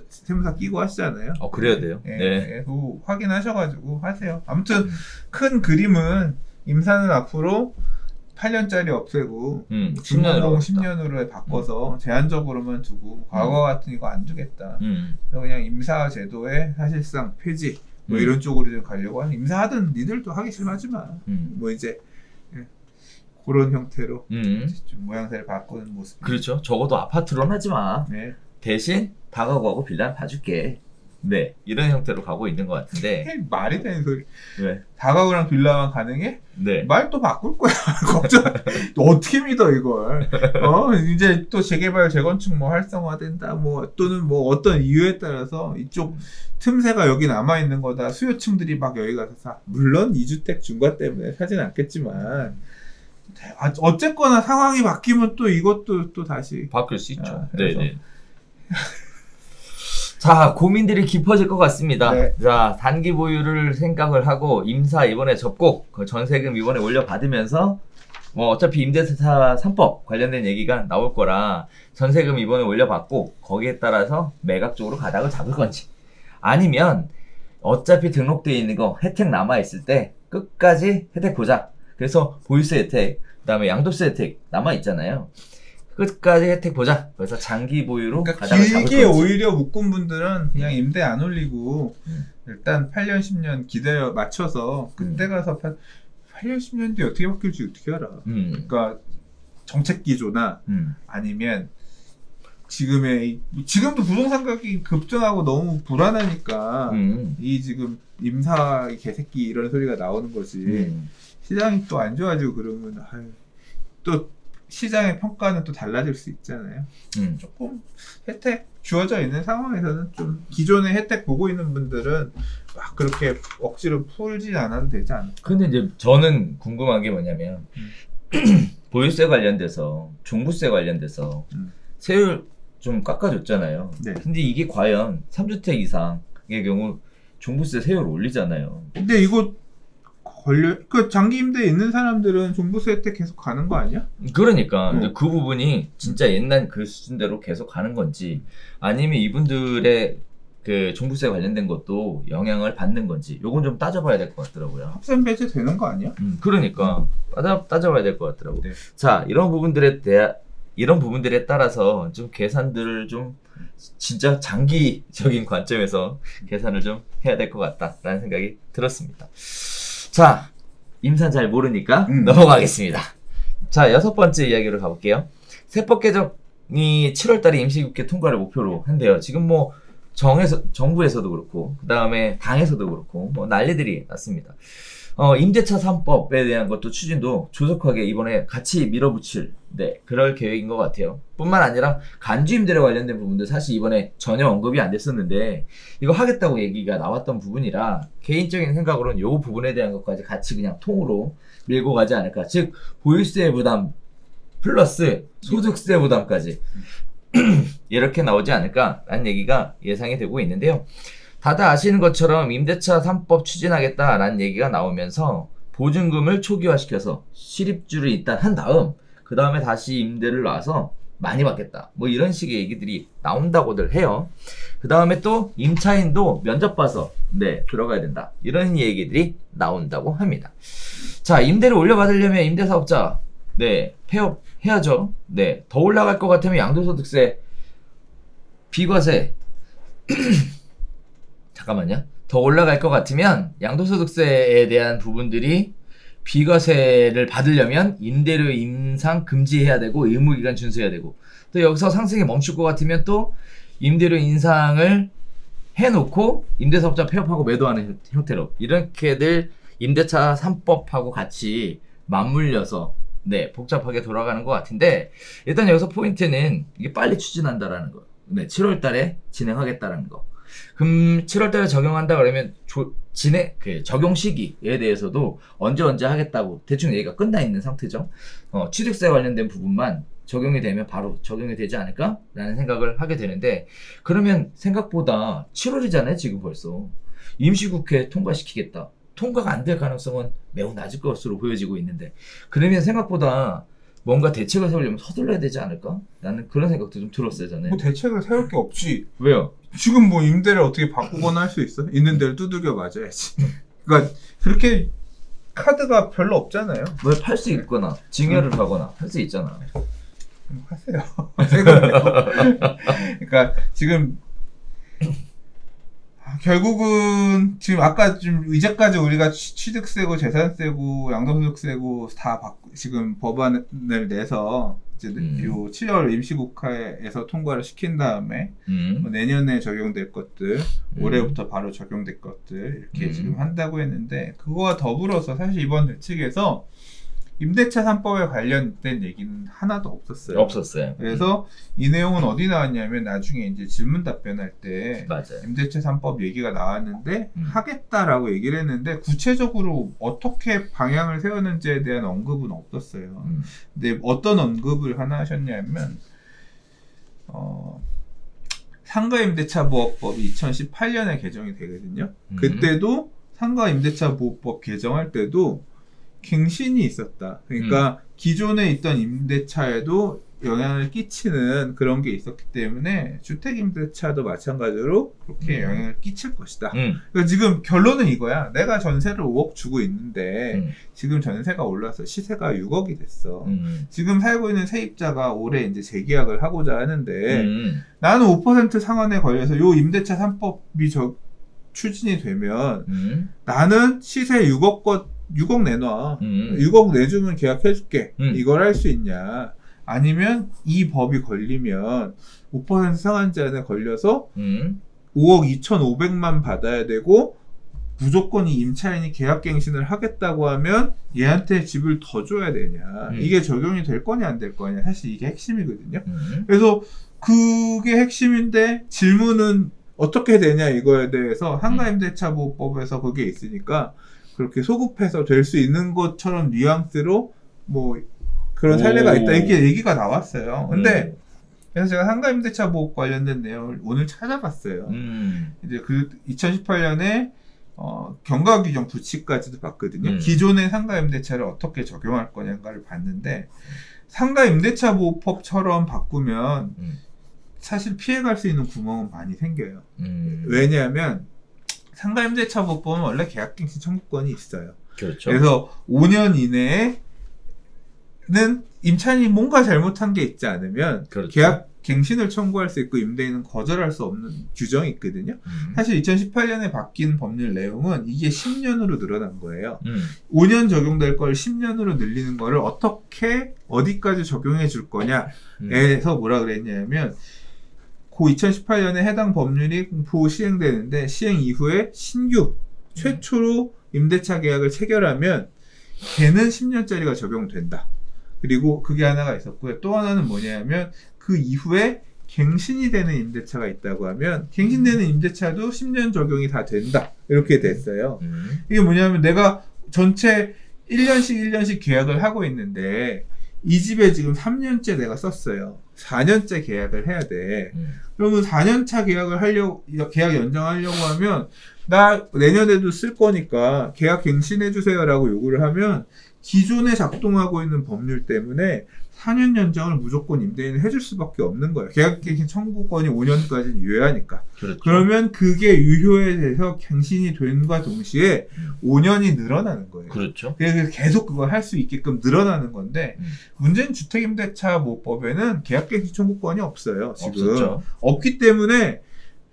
세무사 끼고 하시잖아요. 그래야 돼요. 네. 네. 그거 확인하셔가지고 하세요. 아무튼 큰 그림은 임사는 앞으로 8년짜리 없애고 10년으로 바꿔서 제한적으로만 두고 과거 같은 이거 안 주겠다. 그래서 그냥 임사 제도의 사실상 폐지. 뭐 이런 쪽으로 좀 가려고 하는 임사하든 니들도 하기 싫어하지 마. 뭐 이제 그런 형태로 좀 모양새를 바꾸는 모습. 그렇죠. 적어도 아파트로는 하지 마. 네. 대신 다가구하고 빌라는 봐줄게. 네, 이런 형태로 가고 있는 것 같은데. 말이 되는 소리. 네. 다가구랑 빌라만 가능해? 네. 말 또 바꿀 거야. 걱정. 어떻게 믿어 이걸? 이제 또 재개발, 재건축 뭐 활성화된다. 뭐 또는 뭐 어떤 이유에 따라서 이쪽 틈새가 여기 남아 있는 거다. 수요층들이 막 여기 가서 사. 물론 2주택 중과 때문에 사진 않겠지만. 어쨌거나 상황이 바뀌면 또 이것도 또 다시 바뀔 수 있죠. 그래서. 네네. 자, 고민들이 깊어질 것 같습니다. 네. 자, 단기 보유를 생각을 하고 임사 이번에 접고 그 전세금 이번에 올려받으면서 뭐 어차피 임대차 3법 관련된 얘기가 나올 거라 전세금 이번에 올려받고 거기에 따라서 매각 쪽으로 가닥을 잡을 건지 아니면 어차피 등록되어 있는 거 혜택 남아있을 때 끝까지 혜택 보자. 그래서 보유세 혜택, 그 다음에 양도세 혜택 남아있잖아요. 끝까지 혜택 보자. 그래서 장기 보유로 그러니까 가닥을 잡을 길게 건지. 오히려 묶은 분들은 그냥 임대 안 올리고 일단 8년 10년 기다려 맞춰서 그때 가서 8년 10년 뒤에 어떻게 바뀔지 어떻게 알아. 그러니까 정책 기조나 아니면 지금도 부동산 가격이 급등하고 너무 불안하니까 이 지금 임사 개새끼 이런 소리가 나오는 거지. 시장이 또 안 좋아지고 그러면 또 시장의 평가는 또 달라질 수 있잖아요. 조금 혜택 주어져 있는 상황에서는 좀 기존의 혜택 보고 있는 분들은 막 그렇게 억지로 풀지 않아도 되지 않을까. 근데 이제 저는 궁금한 게 뭐냐면 보유세 관련돼서 종부세 관련돼서 세율 좀 깎아줬잖아요. 네. 근데 이게 과연 3주택 이상의 경우 종부세 세율을 올리잖아요. 근데 이거 그 장기 임대에 있는 사람들은 종부세 혜택 계속 가는 거 아니야? 그러니까 근데 그 부분이 진짜 옛날 그 수준대로 계속 가는 건지 아니면 이분들의 그 종부세 관련된 것도 영향을 받는 건지 요건 좀 따져봐야 될 것 같더라고요. 합산 배제 되는 거 아니야? 그러니까 따져봐야 될 것 같더라고요. 네. 자, 이런 부분들에 따라서 좀 계산들을 좀 진짜 장기적인 관점에서 계산을 좀 해야 될 것 같다라는 생각이 들었습니다. 자, 임산 잘 모르니까 넘어가겠습니다. 자, 6번째 이야기로 가볼게요. 세법 개정이 7월달에 임시국회 통과를 목표로 한대요. 지금 뭐 정부에서도 그렇고 그 다음에 당에서도 그렇고 뭐 난리들이 났습니다. 임대차 3법에 대한 것도 추진도 조속하게 이번에 같이 밀어붙일 그럴 계획인 것 같아요. 뿐만 아니라 간주임대료 관련된 부분도 사실 이번에 전혀 언급이 안 됐었는데 이거 하겠다고 얘기가 나왔던 부분이라 개인적인 생각으로는 이 부분에 대한 것까지 같이 그냥 통으로 밀고 가지 않을까. 즉 보유세 부담 플러스 소득세 부담까지 이렇게 나오지 않을까라는 얘기가 예상이 되고 있는데요. 다들 아시는 것처럼 임대차 3법 추진하겠다라는 얘기가 나오면서 보증금을 초기화시켜서 실입주를 일단 한 다음 그 다음에 다시 임대를 놔서 많이 받겠다 뭐 이런 식의 얘기들이 나온다고들 해요. 그 다음에 또 임차인도 면접 봐서 들어가야 된다 이런 얘기들이 나온다고 합니다. 자, 임대를 올려받으려면 임대사업자 폐업해야죠. 더 올라갈 것 같으면 양도소득세 비과세 잠깐만요. 더 올라갈 것 같으면 양도소득세에 대한 부분들이 비과세를 받으려면 임대료 인상 금지해야 되고 의무기간 준수해야 되고 또 여기서 상승이 멈출 것 같으면 또 임대료 인상을 해놓고 임대사업자 폐업하고 매도하는 형태로 이렇게들 임대차 3법하고 같이 맞물려서 복잡하게 돌아가는 것 같은데 일단 여기서 포인트는 이게 빨리 추진한다라는 거. 7월 달에 진행하겠다라는 거. 그럼 7월 달에 적용한다 그러면 적용 시기에 대해서도 언제 하겠다고 대충 얘기가 끝나 있는 상태죠. 취득세 관련된 부분만 적용이 되면 바로 적용이 되지 않을까? 라는 생각을 하게 되는데 그러면 생각보다 7월이잖아요 지금 벌써. 임시국회 통과시키겠다. 통과가 안 될 가능성은 매우 낮을 것으로 보여지고 있는데 그러면 생각보다 뭔가 대책을 세우려면 서둘러야 되지 않을까? 라는 그런 생각도 좀 들었어요 저는. 뭐 대책을 세울 게 없지. 왜요? 지금 뭐 임대를 어떻게 바꾸거나 할 수 있어? 있는 데를 두들겨 맞아야지. 그러니까 그렇게 카드가 별로 없잖아요. 뭘 팔 수 있거나 증여를 하거나 할 수 있잖아. 하세요. 그러니까 지금 결국은 지금 아까 좀 이제까지 우리가 취득세고 재산세고 양도소득세고 다 지금 법안을 내서 이제 요 7월 임시국회에서 통과를 시킨 다음에 뭐 내년에 적용될 것들, 올해부터 바로 적용될 것들 이렇게 지금 한다고 했는데 그거와 더불어서 사실 이번 대책에서 임대차 3법에 관련된 얘기는 하나도 없었어요. 없었어요. 그래서 이 내용은 어디 나왔냐면 나중에 이제 질문 답변할 때 맞아요. 임대차 3법 얘기가 나왔는데 하겠다라고 얘기를 했는데 구체적으로 어떻게 방향을 세우는지에 대한 언급은 없었어요. 근데 어떤 언급을 하나 하셨냐면 상가임대차보호법이 2018년에 개정이 되거든요. 그때도 상가임대차보호법 개정할 때도 갱신이 있었다. 그러니까 기존에 있던 임대차에도 영향을 끼치는 그런 게 있었기 때문에 주택임대차도 마찬가지로 그렇게 영향을 끼칠 것이다. 그러니까 지금 결론은 이거야. 내가 전세를 5억 주고 있는데 지금 전세가 올라서 시세가 6억이 됐어. 지금 살고 있는 세입자가 올해 이제 재계약을 하고자 하는데 나는 5% 상한에 걸려서 요 임대차 3법이 추진이 되면 나는 시세 6억 내놔. 6억 내주면 계약해줄게. 이걸 할 수 있냐. 아니면 이 법이 걸리면 5% 상한제한에 걸려서 5억 2,500만 받아야 되고 무조건 이 임차인이 계약갱신을 하겠다고 하면 얘한테 집을 더 줘야 되냐. 이게 적용이 될 거냐 안 될 거냐. 사실 이게 핵심이거든요. 그래서 그게 핵심인데 질문은 어떻게 되냐 이거에 대해서 상가임대차보호법에서 그게 있으니까 그렇게 소급해서 될 수 있는 것처럼 뉘앙스로 뭐 그런 사례가 있다 이렇게 얘기가 나왔어요. 근데 그래서 제가 상가임대차보호 관련된 내용을 오늘 찾아봤어요. 이제 그 2018년에 경과규정 부칙까지도 봤거든요. 기존의 상가임대차를 어떻게 적용할 거냐를 봤는데 상가임대차보호법처럼 바꾸면 사실 피해갈 수 있는 구멍은 많이 생겨요. 왜냐하면 상가임대차보호법은 원래 계약갱신 청구권이 있어요. 그렇죠. 그래서 5년 이내에는 임차인이 뭔가 잘못한 게 있지 않으면 그렇죠. 계약갱신을 청구할 수 있고 임대인은 거절할 수 없는 규정이 있거든요. 사실 2018년에 바뀐 법률 내용은 이게 10년으로 늘어난 거예요. 5년 적용될 걸 10년으로 늘리는 거를 어떻게 어디까지 적용해 줄 거냐에서 뭐라 그랬냐면 그 2018년에 해당 법률이 공포 시행되는데 시행 이후에 신규 최초로 임대차 계약을 체결하면 걔는 10년짜리가 적용된다. 그리고 그게 하나가 있었고요. 또 하나는 뭐냐면 그 이후에 갱신이 되는 임대차가 있다고 하면 갱신되는 임대차도 10년 적용이 다 된다. 이렇게 됐어요. 이게 뭐냐면 내가 전체 1년씩 계약을 하고 있는데 이 집에 지금 3년째 내가 썼어요. 4년째 계약을 해야 돼. 그러면 4년차 계약 연장하려고 하면 나 내년에도 쓸 거니까 계약 갱신해 주세요라고 요구를 하면 기존에 작동하고 있는 법률 때문에 4년 연장을 무조건 임대인은 해줄 수밖에 없는 거예요. 계약갱신 청구권이 5년까지는 유효하니까. 그렇죠. 그러면 그게 유효에 대해서 갱신이 된과 동시에 5년이 늘어나는 거예요. 그렇죠. 그래서 계속 그걸 할 수 있게끔 늘어나는 건데 문제는 주택임대차보호법에는 계약갱신 청구권이 없어요. 지금. 없었죠. 없기 때문에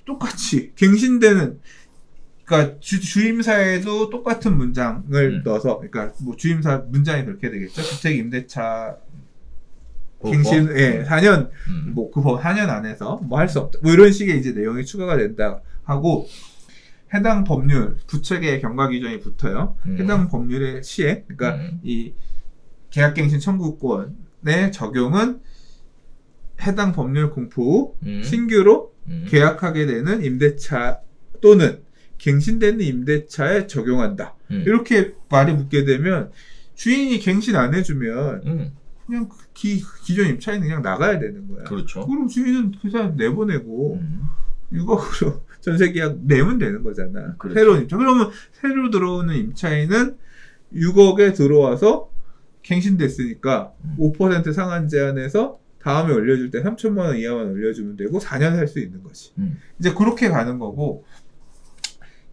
똑같이 갱신되는 그러니까 주임사에도 똑같은 문장을 넣어서 그러니까 뭐 주임사 문장이 그렇게 되겠죠. 주택임대차 갱신, 4년, 뭐, 그 법 4년 안에서 뭐 할 수 없다. 뭐 이런 식의 이제 내용이 추가가 된다 하고, 해당 법률, 부책의 경과 규정이 붙어요. 해당 법률의 시행, 그러니까 이 계약갱신 청구권의 적용은 해당 법률 공포 후 신규로 계약하게 되는 임대차 또는 갱신되는 임대차에 적용한다. 이렇게 말이 붙게 되면 주인이 갱신 안 해주면 그냥 기존 임차인은 그냥 나가야 되는 거야. 그렇죠. 그럼 주인은 그 사람 내보내고 6억으로 전세계약 내면 되는 거잖아. 그렇죠. 새로운 임차. 그러면 새로 들어오는 임차인은 6억에 들어와서 갱신됐으니까 5% 상한 제한에서 다음에 올려줄 때 3천만 원 이하만 올려주면 되고 4년 살 수 있는 거지. 이제 그렇게 가는 거고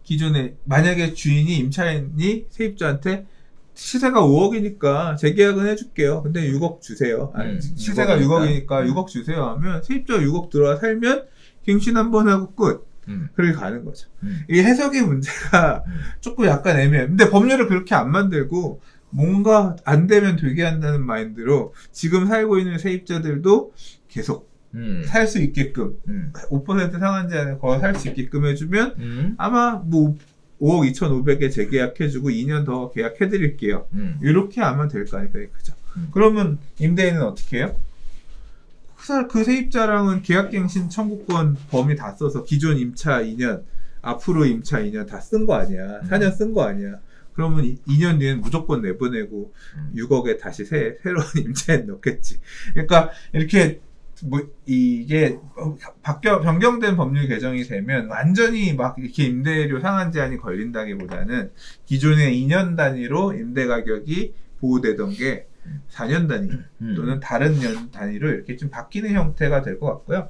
기존에 만약에 주인이 임차인이 세입자한테 시세가 5억이니까 재계약은 해줄게요. 근데 6억 주세요. 아니, 시세가 6억이니까 6억 주세요 하면 세입자가 6억 들어와 살면 갱신 한번 하고 끝. 그렇게 가는 거죠. 이 해석의 문제가 조금 약간 애매해요. 근데 법률을 그렇게 안 만들고 뭔가 안 되면 되게 한다는 마인드로 지금 살고 있는 세입자들도 계속 살 수 있게끔 5% 상한제 안에 거 살 수 있게끔 해주면 아마 뭐 5억 2,500에 재계약해주고 2년 더 계약해드릴게요. 이렇게 하면 될 거 아니까 그죠? 그러면 임대인은 어떻게 해요? 그 세입자랑은 계약갱신 청구권 범위 다 써서 기존 임차 2년, 앞으로 임차 2년 다 쓴 거 아니야. 4년 쓴 거 아니야. 그러면 2년 뒤엔 무조건 내보내고 6억에 다시 새로운 임차에 넣겠지. 그러니까 이렇게 뭐 이게 변경된 법률 개정이 되면 완전히 막 이렇게 임대료 상한 제한이 걸린다기보다는 기존의 2년 단위로 임대 가격이 보호되던 게 4년 단위 또는 다른 년 단위로 이렇게 좀 바뀌는 형태가 될 것 같고요.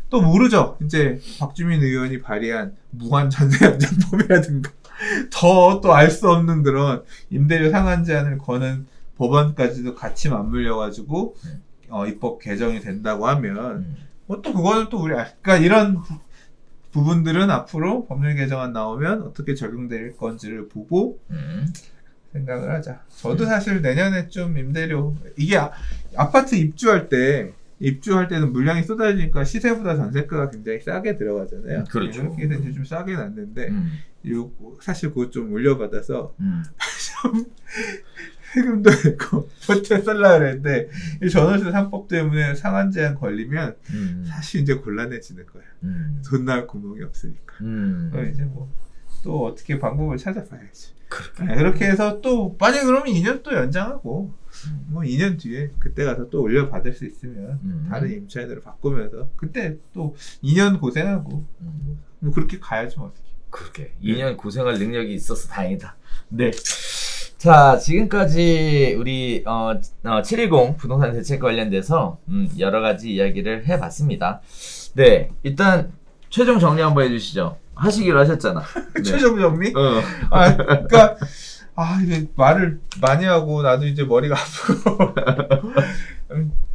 또 모르죠. 이제 박주민 의원이 발의한 무한 전세 연장법이라든가 더 또 알 수 없는 그런 임대료 상한 제한을 거는 법안까지도 같이 맞물려가지고 입법 개정이 된다고 하면 뭐 또 그거는 또 그러니까 이런 부분들은 앞으로 법률 개정안 나오면 어떻게 적용될 건지를 보고 생각을 하자. 저도 사실 내년에 좀 임대료 이게 아파트 입주할 때는 물량이 쏟아지니까 시세보다 전세가가 굉장히 싸게 들어가잖아요. 그렇죠. 그렇게 돼서 좀 싸게 났는데 사실 그거 좀 올려받아서 세금도 냈고 버텨 살라 그랬는데 이 전월세 3법 때문에 상한 제한 걸리면 사실 이제 곤란해지는 거예요. 돈 나올 구멍이 없으니까. 이제 뭐 또 어떻게 방법을 찾아봐야지. 그렇게 해서 또 만약 그러면 2년 또 연장하고 뭐 2년 뒤에 그때 가서 또 올려받을 수 있으면 다른 임차인으로 바꾸면서 그때 또 2년 고생하고 뭐 그렇게 가야지 뭐 어떻게. 그렇게 2년 고생할 능력이 있어서 다행이다. 네. 자, 지금까지 우리 710 부동산 대책 관련돼서 여러 가지 이야기를 해봤습니다. 네, 일단 최종 정리 한번 해주시죠. 하시기로 하셨잖아. 네. 최종 정리? 그러니까 이제 말을 많이 하고 나도 이제 머리가 아프고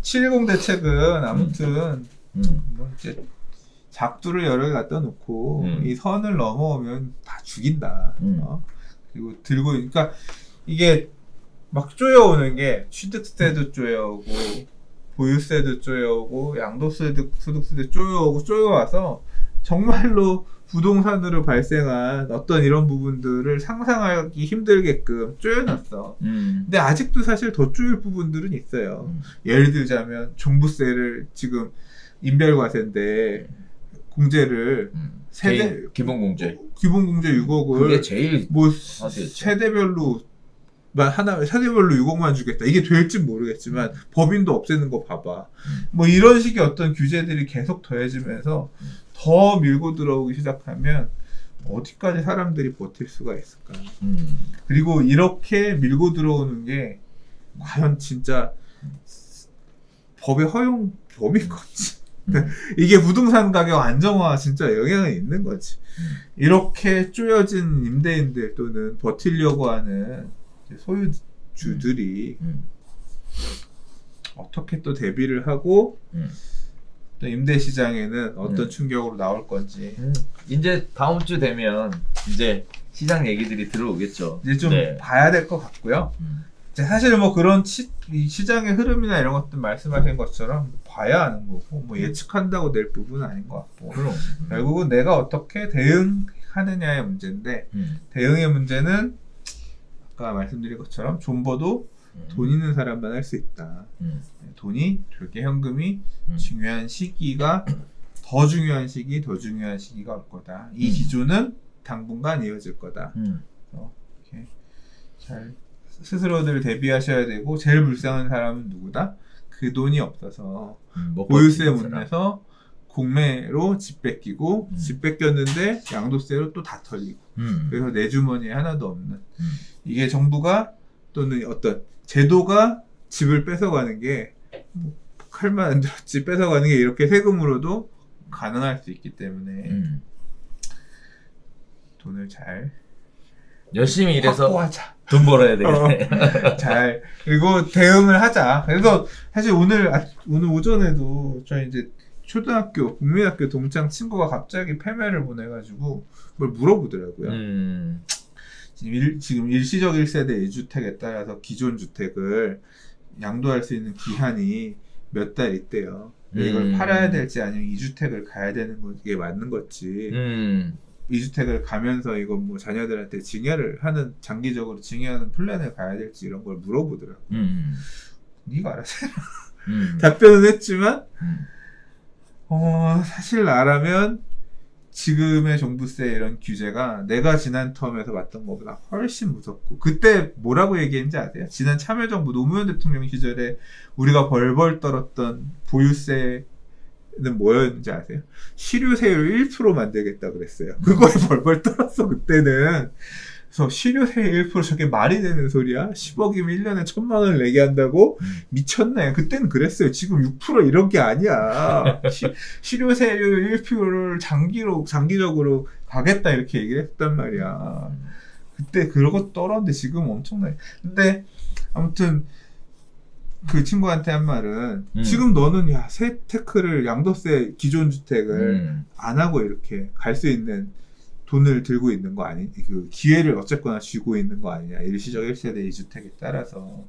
710 대책은 아무튼 뭐 이제 작두를 여러 개 갖다 놓고 이 선을 넘어오면 다 죽인다. 그리고 들고 그러니까 이게 막 쪼여오는 게 취득세도 쪼여오고 보유세도 쪼여오고 양도소득세도 쪼여와서 정말로 부동산으로 발생한 어떤 이런 부분들을 상상하기 힘들게끔 쪼여놨어. 근데 아직도 사실 더 쪼일 부분들은 있어요. 예를 들자면 종부세를 지금 인별과세인데 공제를 기본공제 6억을 그게 제일 뭐 세대별로 6억만 주겠다. 이게 될지 모르겠지만 법인도 없애는 거 봐봐. 뭐 이런 식의 어떤 규제들이 계속 더해지면서 더 밀고 들어오기 시작하면 어디까지 사람들이 버틸 수가 있을까. 그리고 이렇게 밀고 들어오는 게 과연 진짜 법의 허용 범위인 건지. 이게 부동산 가격 안정화 진짜 영향이 있는 거지. 이렇게 쪼여진 임대인들 또는 버티려고 하는 소유주들이 어떻게 또 대비를 하고 또 임대 시장에는 어떤 충격으로 나올 건지 이제 다음 주 되면 이제 시장 얘기들이 들어오겠죠. 이제 좀 봐야 될 것 같고요. 사실 뭐 그런 이 시장의 흐름이나 이런 것들 말씀하신 것처럼 봐야 하는 거고 뭐 예측한다고 될 부분은 아닌 것 같고 결국은 내가 어떻게 대응하느냐의 문제인데 대응의 문제는 아까 말씀드린 것처럼 존버도 돈 있는 사람만 할 수 있다. 돈이 절개 현금이 중요한 시기가 더 중요한 시기가 올 거다. 이 기조는 당분간 이어질 거다. 그래서 이렇게 잘 스스로들 대비하셔야 되고 제일 불쌍한 사람은 누구다? 그 돈이 없어서 보유세 못 내서 공매로 집 뺏기고 집 뺏겼는데 양도세로 또 다 털리고 그래서 내 주머니에 하나도 없는 이게 정부가 또는 어떤 제도가 집을 뺏어가는 게 칼만 안 들었지 뺏어가는 게 이렇게 세금으로도 가능할 수 있기 때문에 돈을 잘 열심히 일해서 확보하자. 돈 벌어야 되겠네. 그리고 대응을 하자. 그래서 사실 오늘 오전에도 저희 이제 초등학교 국민학교 동창 친구가 갑자기 패매를 보내가지고 뭘 물어보더라고요. 지금 일시적 1세대 2주택에 따라서 기존 주택을 양도할 수 있는 기한이 몇 달 있대요. 이걸 팔아야 될지 아니면 2주택을 가야 되는 게 맞는 거지. 2주택을 가면서 이거 뭐 자녀들한테 증여를 장기적으로 증여하는 플랜을 가야 될지 이런 걸 물어보더라고요. 네가 알아서 해라. 답변은 했지만 사실 나라면 지금의 종부세 이런 규제가 내가 지난 텀에서 봤던 것보다 훨씬 무섭고, 그때 뭐라고 얘기했는지 아세요? 지난 참여정부 노무현 대통령 시절에 우리가 벌벌 떨었던 보유세는 뭐였는지 아세요? 실효세율 1% 만들겠다 그랬어요. 그거에 벌벌 떨었어 그때는. 그래서 실효세율 1% 저게 말이 되는 소리야? 10억이면 1년에 1,000만 원을 내게 한다고? 미쳤네. 그때는 그랬어요. 지금 6% 이런 게 아니야. 실효세율 1%를 장기적으로 가겠다 이렇게 얘기를 했단 말이야. 그때 그러고 떨었는데 지금 엄청나게. 근데 아무튼 그 친구한테 한 말은 지금 너는 새 테크를 양도세 기존 주택을 안 하고 이렇게 갈 수 있는 돈을 들고 있는 거 아니? 그 기회를 어쨌거나 쥐고 있는 거 아니냐? 일시적 1세대 2주택에 따라서.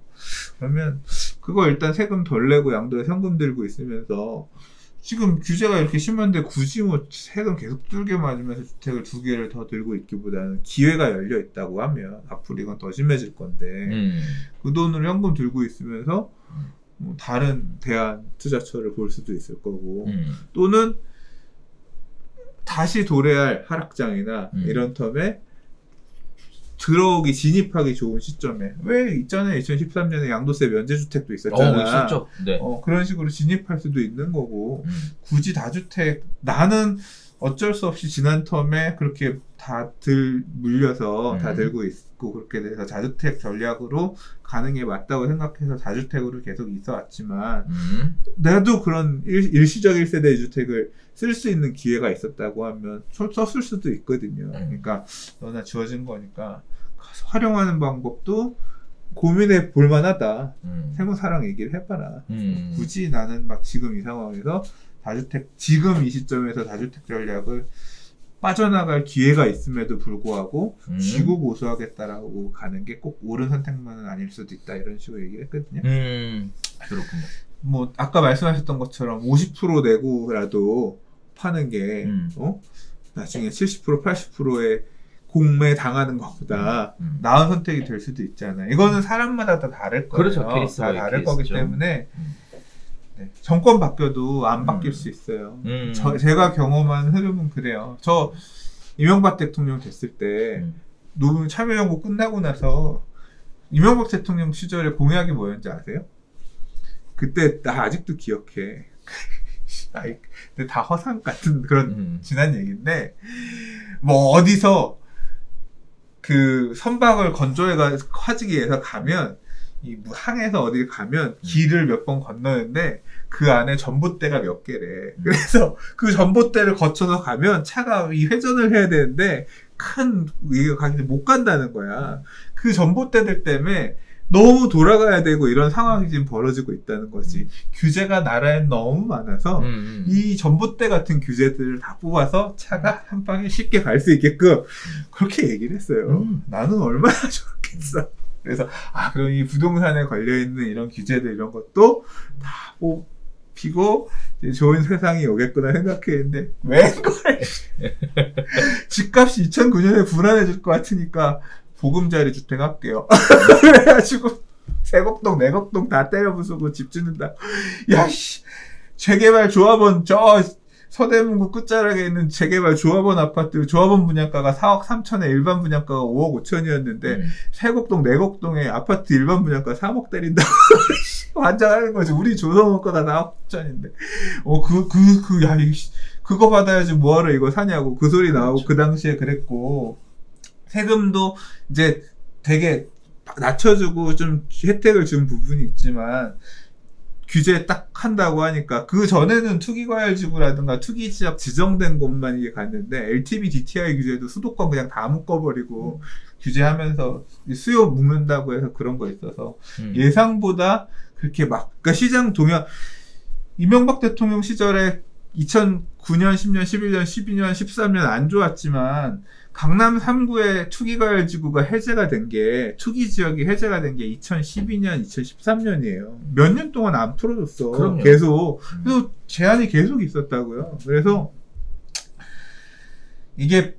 그러면 그거 일단 세금 덜 내고 양도에 현금 들고 있으면서 지금 규제가 이렇게 심한데 굳이 뭐 세금 계속 뚫게 맞으면서 주택을 2개를 더 들고 있기보다는 기회가 열려 있다고 하면 앞으로 이건 더 심해질 건데 그 돈으로 현금 들고 있으면서 뭐 다른 대안 투자처를 볼 수도 있을 거고 또는 다시 도래할 하락장이나 이런 텀에 진입하기 좋은 시점에 왜 있잖아요. 2013년에 양도세 면제주택도 있었잖아. 있었죠. 네. 그런 식으로 진입할 수도 있는 거고 굳이 다주택 나는 어쩔 수 없이 지난 텀에 그렇게 물려서 다 들고 있고 그렇게 돼서 다주택 전략으로 가는 게 맞다고 생각해서 다주택으로 계속 있어 왔지만 나도 그런 일시적 1세대 주택을 쓸 수 있는 기회가 있었다고 하면 썼을 수도 있거든요. 그러니까 너나 주어진 거니까 활용하는 방법도 고민해 볼 만하다. 세무사랑 얘기를 해봐라. 굳이 나는 막 지금 이 상황에서 지금 이 시점에서 다주택 전략을 빠져나갈 기회가 있음에도 불구하고 쥐고 고수하겠다라고 가는 게 꼭 옳은 선택만은 아닐 수도 있다. 이런 식으로 얘기를 했거든요. 그렇군요. 뭐 아까 말씀하셨던 것처럼 50% 내고라도 파는 게 나중에 70% 80%의 공매 당하는 것보다 나은 선택이 될 수도 있잖아요. 이거는 사람마다 다 다를 거예요. 그렇죠. 케이스가 다 다를 케이스죠. 거기 때문에 네. 정권 바뀌어도 안 바뀔 수 있어요. 제가 경험한 흐름은 그래요. 저 이명박 대통령 됐을 때 노무현 참여정부 끝나고 나서 이명박 대통령 시절에 공약이 뭐였는지 아세요? 그때 나 아직도 기억해. 근데 다 허상 같은 그런 지난 얘기인데 뭐 어디서 그 선박을 화지기 위해서 가면 이 항에서 어디 가면 길을 몇 번 건너는데 그 안에 전봇대가 몇 개래. 그래서 그 전봇대를 거쳐서 가면 차가 이 회전을 해야 되는데 이거 가기 못 간다는 거야. 그 전봇대들 때문에 너무 돌아가야 되고 이런 상황이 지금 벌어지고 있다는 거지. 규제가 나라엔 너무 많아서 이 전봇대 같은 규제들을 다 뽑아서 차가 한 방에 쉽게 갈 수 있게끔 그렇게 얘기를 했어요. 나는 얼마나 좋겠어. 그래서 그럼 이 부동산에 걸려있는 이런 규제들 이런 것도 다 뽑히고 이제 좋은 세상이 오겠구나 생각했는데 웬걸 집값이 2009년에 불안해질 것 같으니까 보금자리 주택 할게요. 그래가지고 세곡동 내곡동 다 때려 부수고 집 짓는다. 야씨 재개발 조합원 서대문구 끝자락에 있는 재개발 조합원 아파트 조합원 분양가가 4억 3천에 일반 분양가가 5억 5천이었는데 세곡동 내곡동에 아파트 일반 분양가 3억 때린다고 환장하는 거지. 우리 조성원가가 4억 9천인데 그거 받아야지 뭐하러 이거 사냐고 그 소리 나오고 그 당시에 그랬고 세금도 이제 되게 낮춰주고 좀 혜택을 준 부분이 있지만 규제 딱 한다고 하니까 그 전에는 투기과열지구라든가 투기지역 지정된 곳만 이게 갔는데 LTV DTI 규제도 수도권 그냥 다 묶어버리고 규제하면서 수요 묶는다고 해서 그런 거 있어서 예상보다 그렇게 그러니까 시장 동향 이명박 대통령 시절에 2009년, 10년, 11년, 12년, 13년 안 좋았지만 강남 3구의 투기과열지구가 해제가 된 게 투기 지역이 해제가 된 게 2012년, 2013년이에요. 몇 년 동안 안 풀어줬어. 그럼요. 계속. 그래서 제한이 계속 있었다고요. 그래서 이게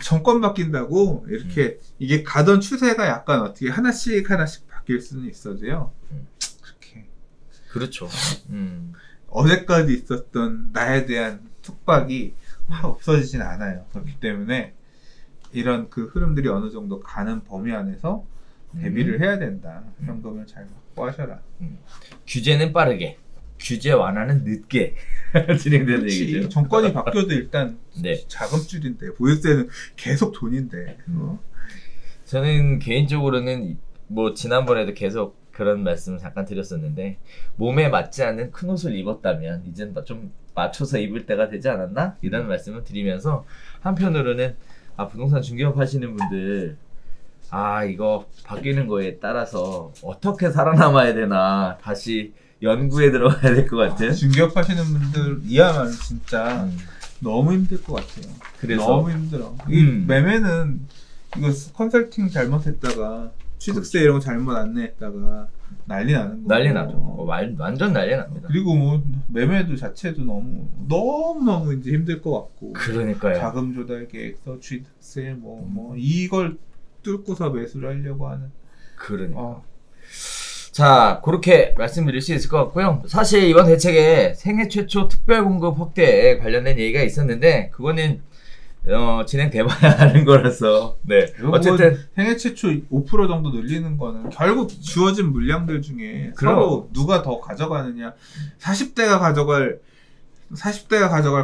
정권 바뀐다고 이렇게 이게 가던 추세가 약간 어떻게 하나씩 바뀔 수는 있어도요. 그렇게 그렇죠. 어제까지 있었던 나에 대한 촉박이 확 없어지진 않아요. 그렇기 때문에 이런 그 흐름들이 어느 정도 가는 범위 안에서 대비를 해야 된다. 현금을 잘 확보하셔라. 규제는 빠르게, 규제 완화는 늦게 진행되는 얘기죠. 정권이 바뀌어도 일단 네. 자금줄인데 보유세는 계속 돈인데. 저는 개인적으로는 뭐 지난번에도 계속 그런 말씀을 잠깐 드렸었는데 몸에 맞지 않는 큰 옷을 입었다면 이젠 좀 맞춰서 입을 때가 되지 않았나? 이런 말씀을 드리면서 한편으로는 부동산 중개업 하시는 분들 이거 바뀌는 거에 따라서 어떻게 살아남아야 되나 다시 연구에 들어가야 될 것 같은 중개업 하시는 분들 이야말로 진짜 너무 힘들 것 같아요. 그래서 너무 힘들어. 이 매매는 이거 컨설팅 잘못했다가 취득세 이런 거 잘못 안내했다가 난리 나는 거고. 난리 나죠. 완전 난리 납니다. 그리고 뭐 매매도 자체도 너무 이제 힘들 것 같고. 그러니까요. 자금 조달 계획서, 취득세 뭐 이걸 뚫고서 매수를 하려고 하는. 그러니까. 자, 그렇게 말씀드릴 수 있을 것 같고요. 사실 이번 대책에 생애 최초 특별 공급 확대에 관련된 얘기가 있었는데 그거는 진행돼봐야 하는 거라서 네. 어쨌든 생애 최초 5% 정도 늘리는 거는 결국 주어진 물량들 중에 서로 누가 더 가져가느냐. 40대가 가져갈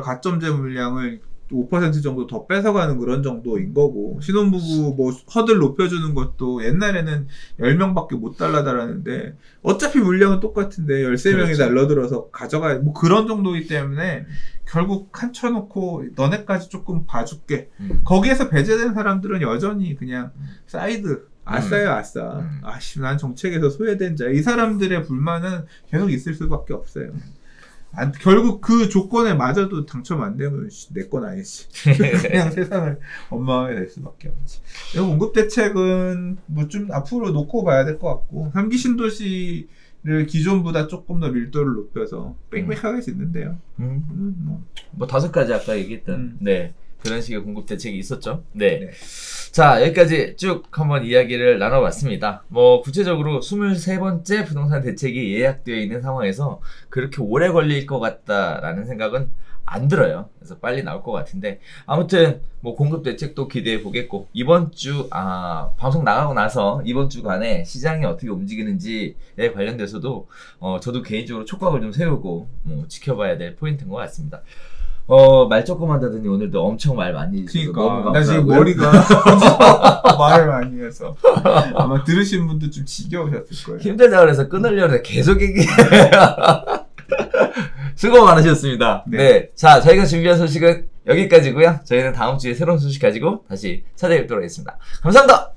가점제 물량을 5% 정도 더 뺏어가는 그런 정도인 거고, 신혼부부 뭐 허들 높여주는 것도 옛날에는 10명밖에 못 달라달라는데 어차피 물량은 똑같은데 13명이 그렇죠. 달러들어서 가져가야 뭐 그런 정도이기 때문에 결국 칸쳐놓고 너네까지 조금 봐줄게. 거기에서 배제된 사람들은 여전히 그냥 사이드 아싸요 아싸. 아씨 난 정책에서 소외된 자. 이 사람들의 불만은 계속 있을 수밖에 없어요. 결국 그 조건에 맞아도 당첨 안 되면 내 건 아니지. 그냥 세상을 원망하게 될 수밖에 없지. 이 공급 대책은 뭐 좀 앞으로 놓고 봐야 될 것 같고 3기 신도시를 기존보다 조금 더 밀도를 높여서 빽빽하게 짓는데요. 뭐 5가지 아까 얘기했던 네 그런 식의 공급 대책이 있었죠. 네. 네. 자, 여기까지 쭉 한번 이야기를 나눠봤습니다. 뭐 구체적으로 23번째 부동산 대책이 예약되어 있는 상황에서 그렇게 오래 걸릴 것 같다라는 생각은 안 들어요. 그래서 빨리 나올 것 같은데 아무튼 뭐 공급 대책도 기대해 보겠고 이번 주 방송 나가고 나서 이번 주간에 시장이 어떻게 움직이는지에 관련돼서도 저도 개인적으로 촉각을 좀 세우고 지켜봐야 될 포인트인 것 같습니다. 말 조금 한다더니 오늘도 엄청 말 많이 해주셔서 너무 나 지금 감사하고요. 머리가 말을 많이 해서 아마 들으신 분도 좀 지겨우셨을 거예요. 힘들다 그래서 끊으려고 해서 계속 얘기해. 수고 많으셨습니다. 네. 자, 저희가 준비한 소식은 여기까지고요. 저희는 다음 주에 새로운 소식 가지고 다시 찾아뵙도록 하겠습니다. 감사합니다.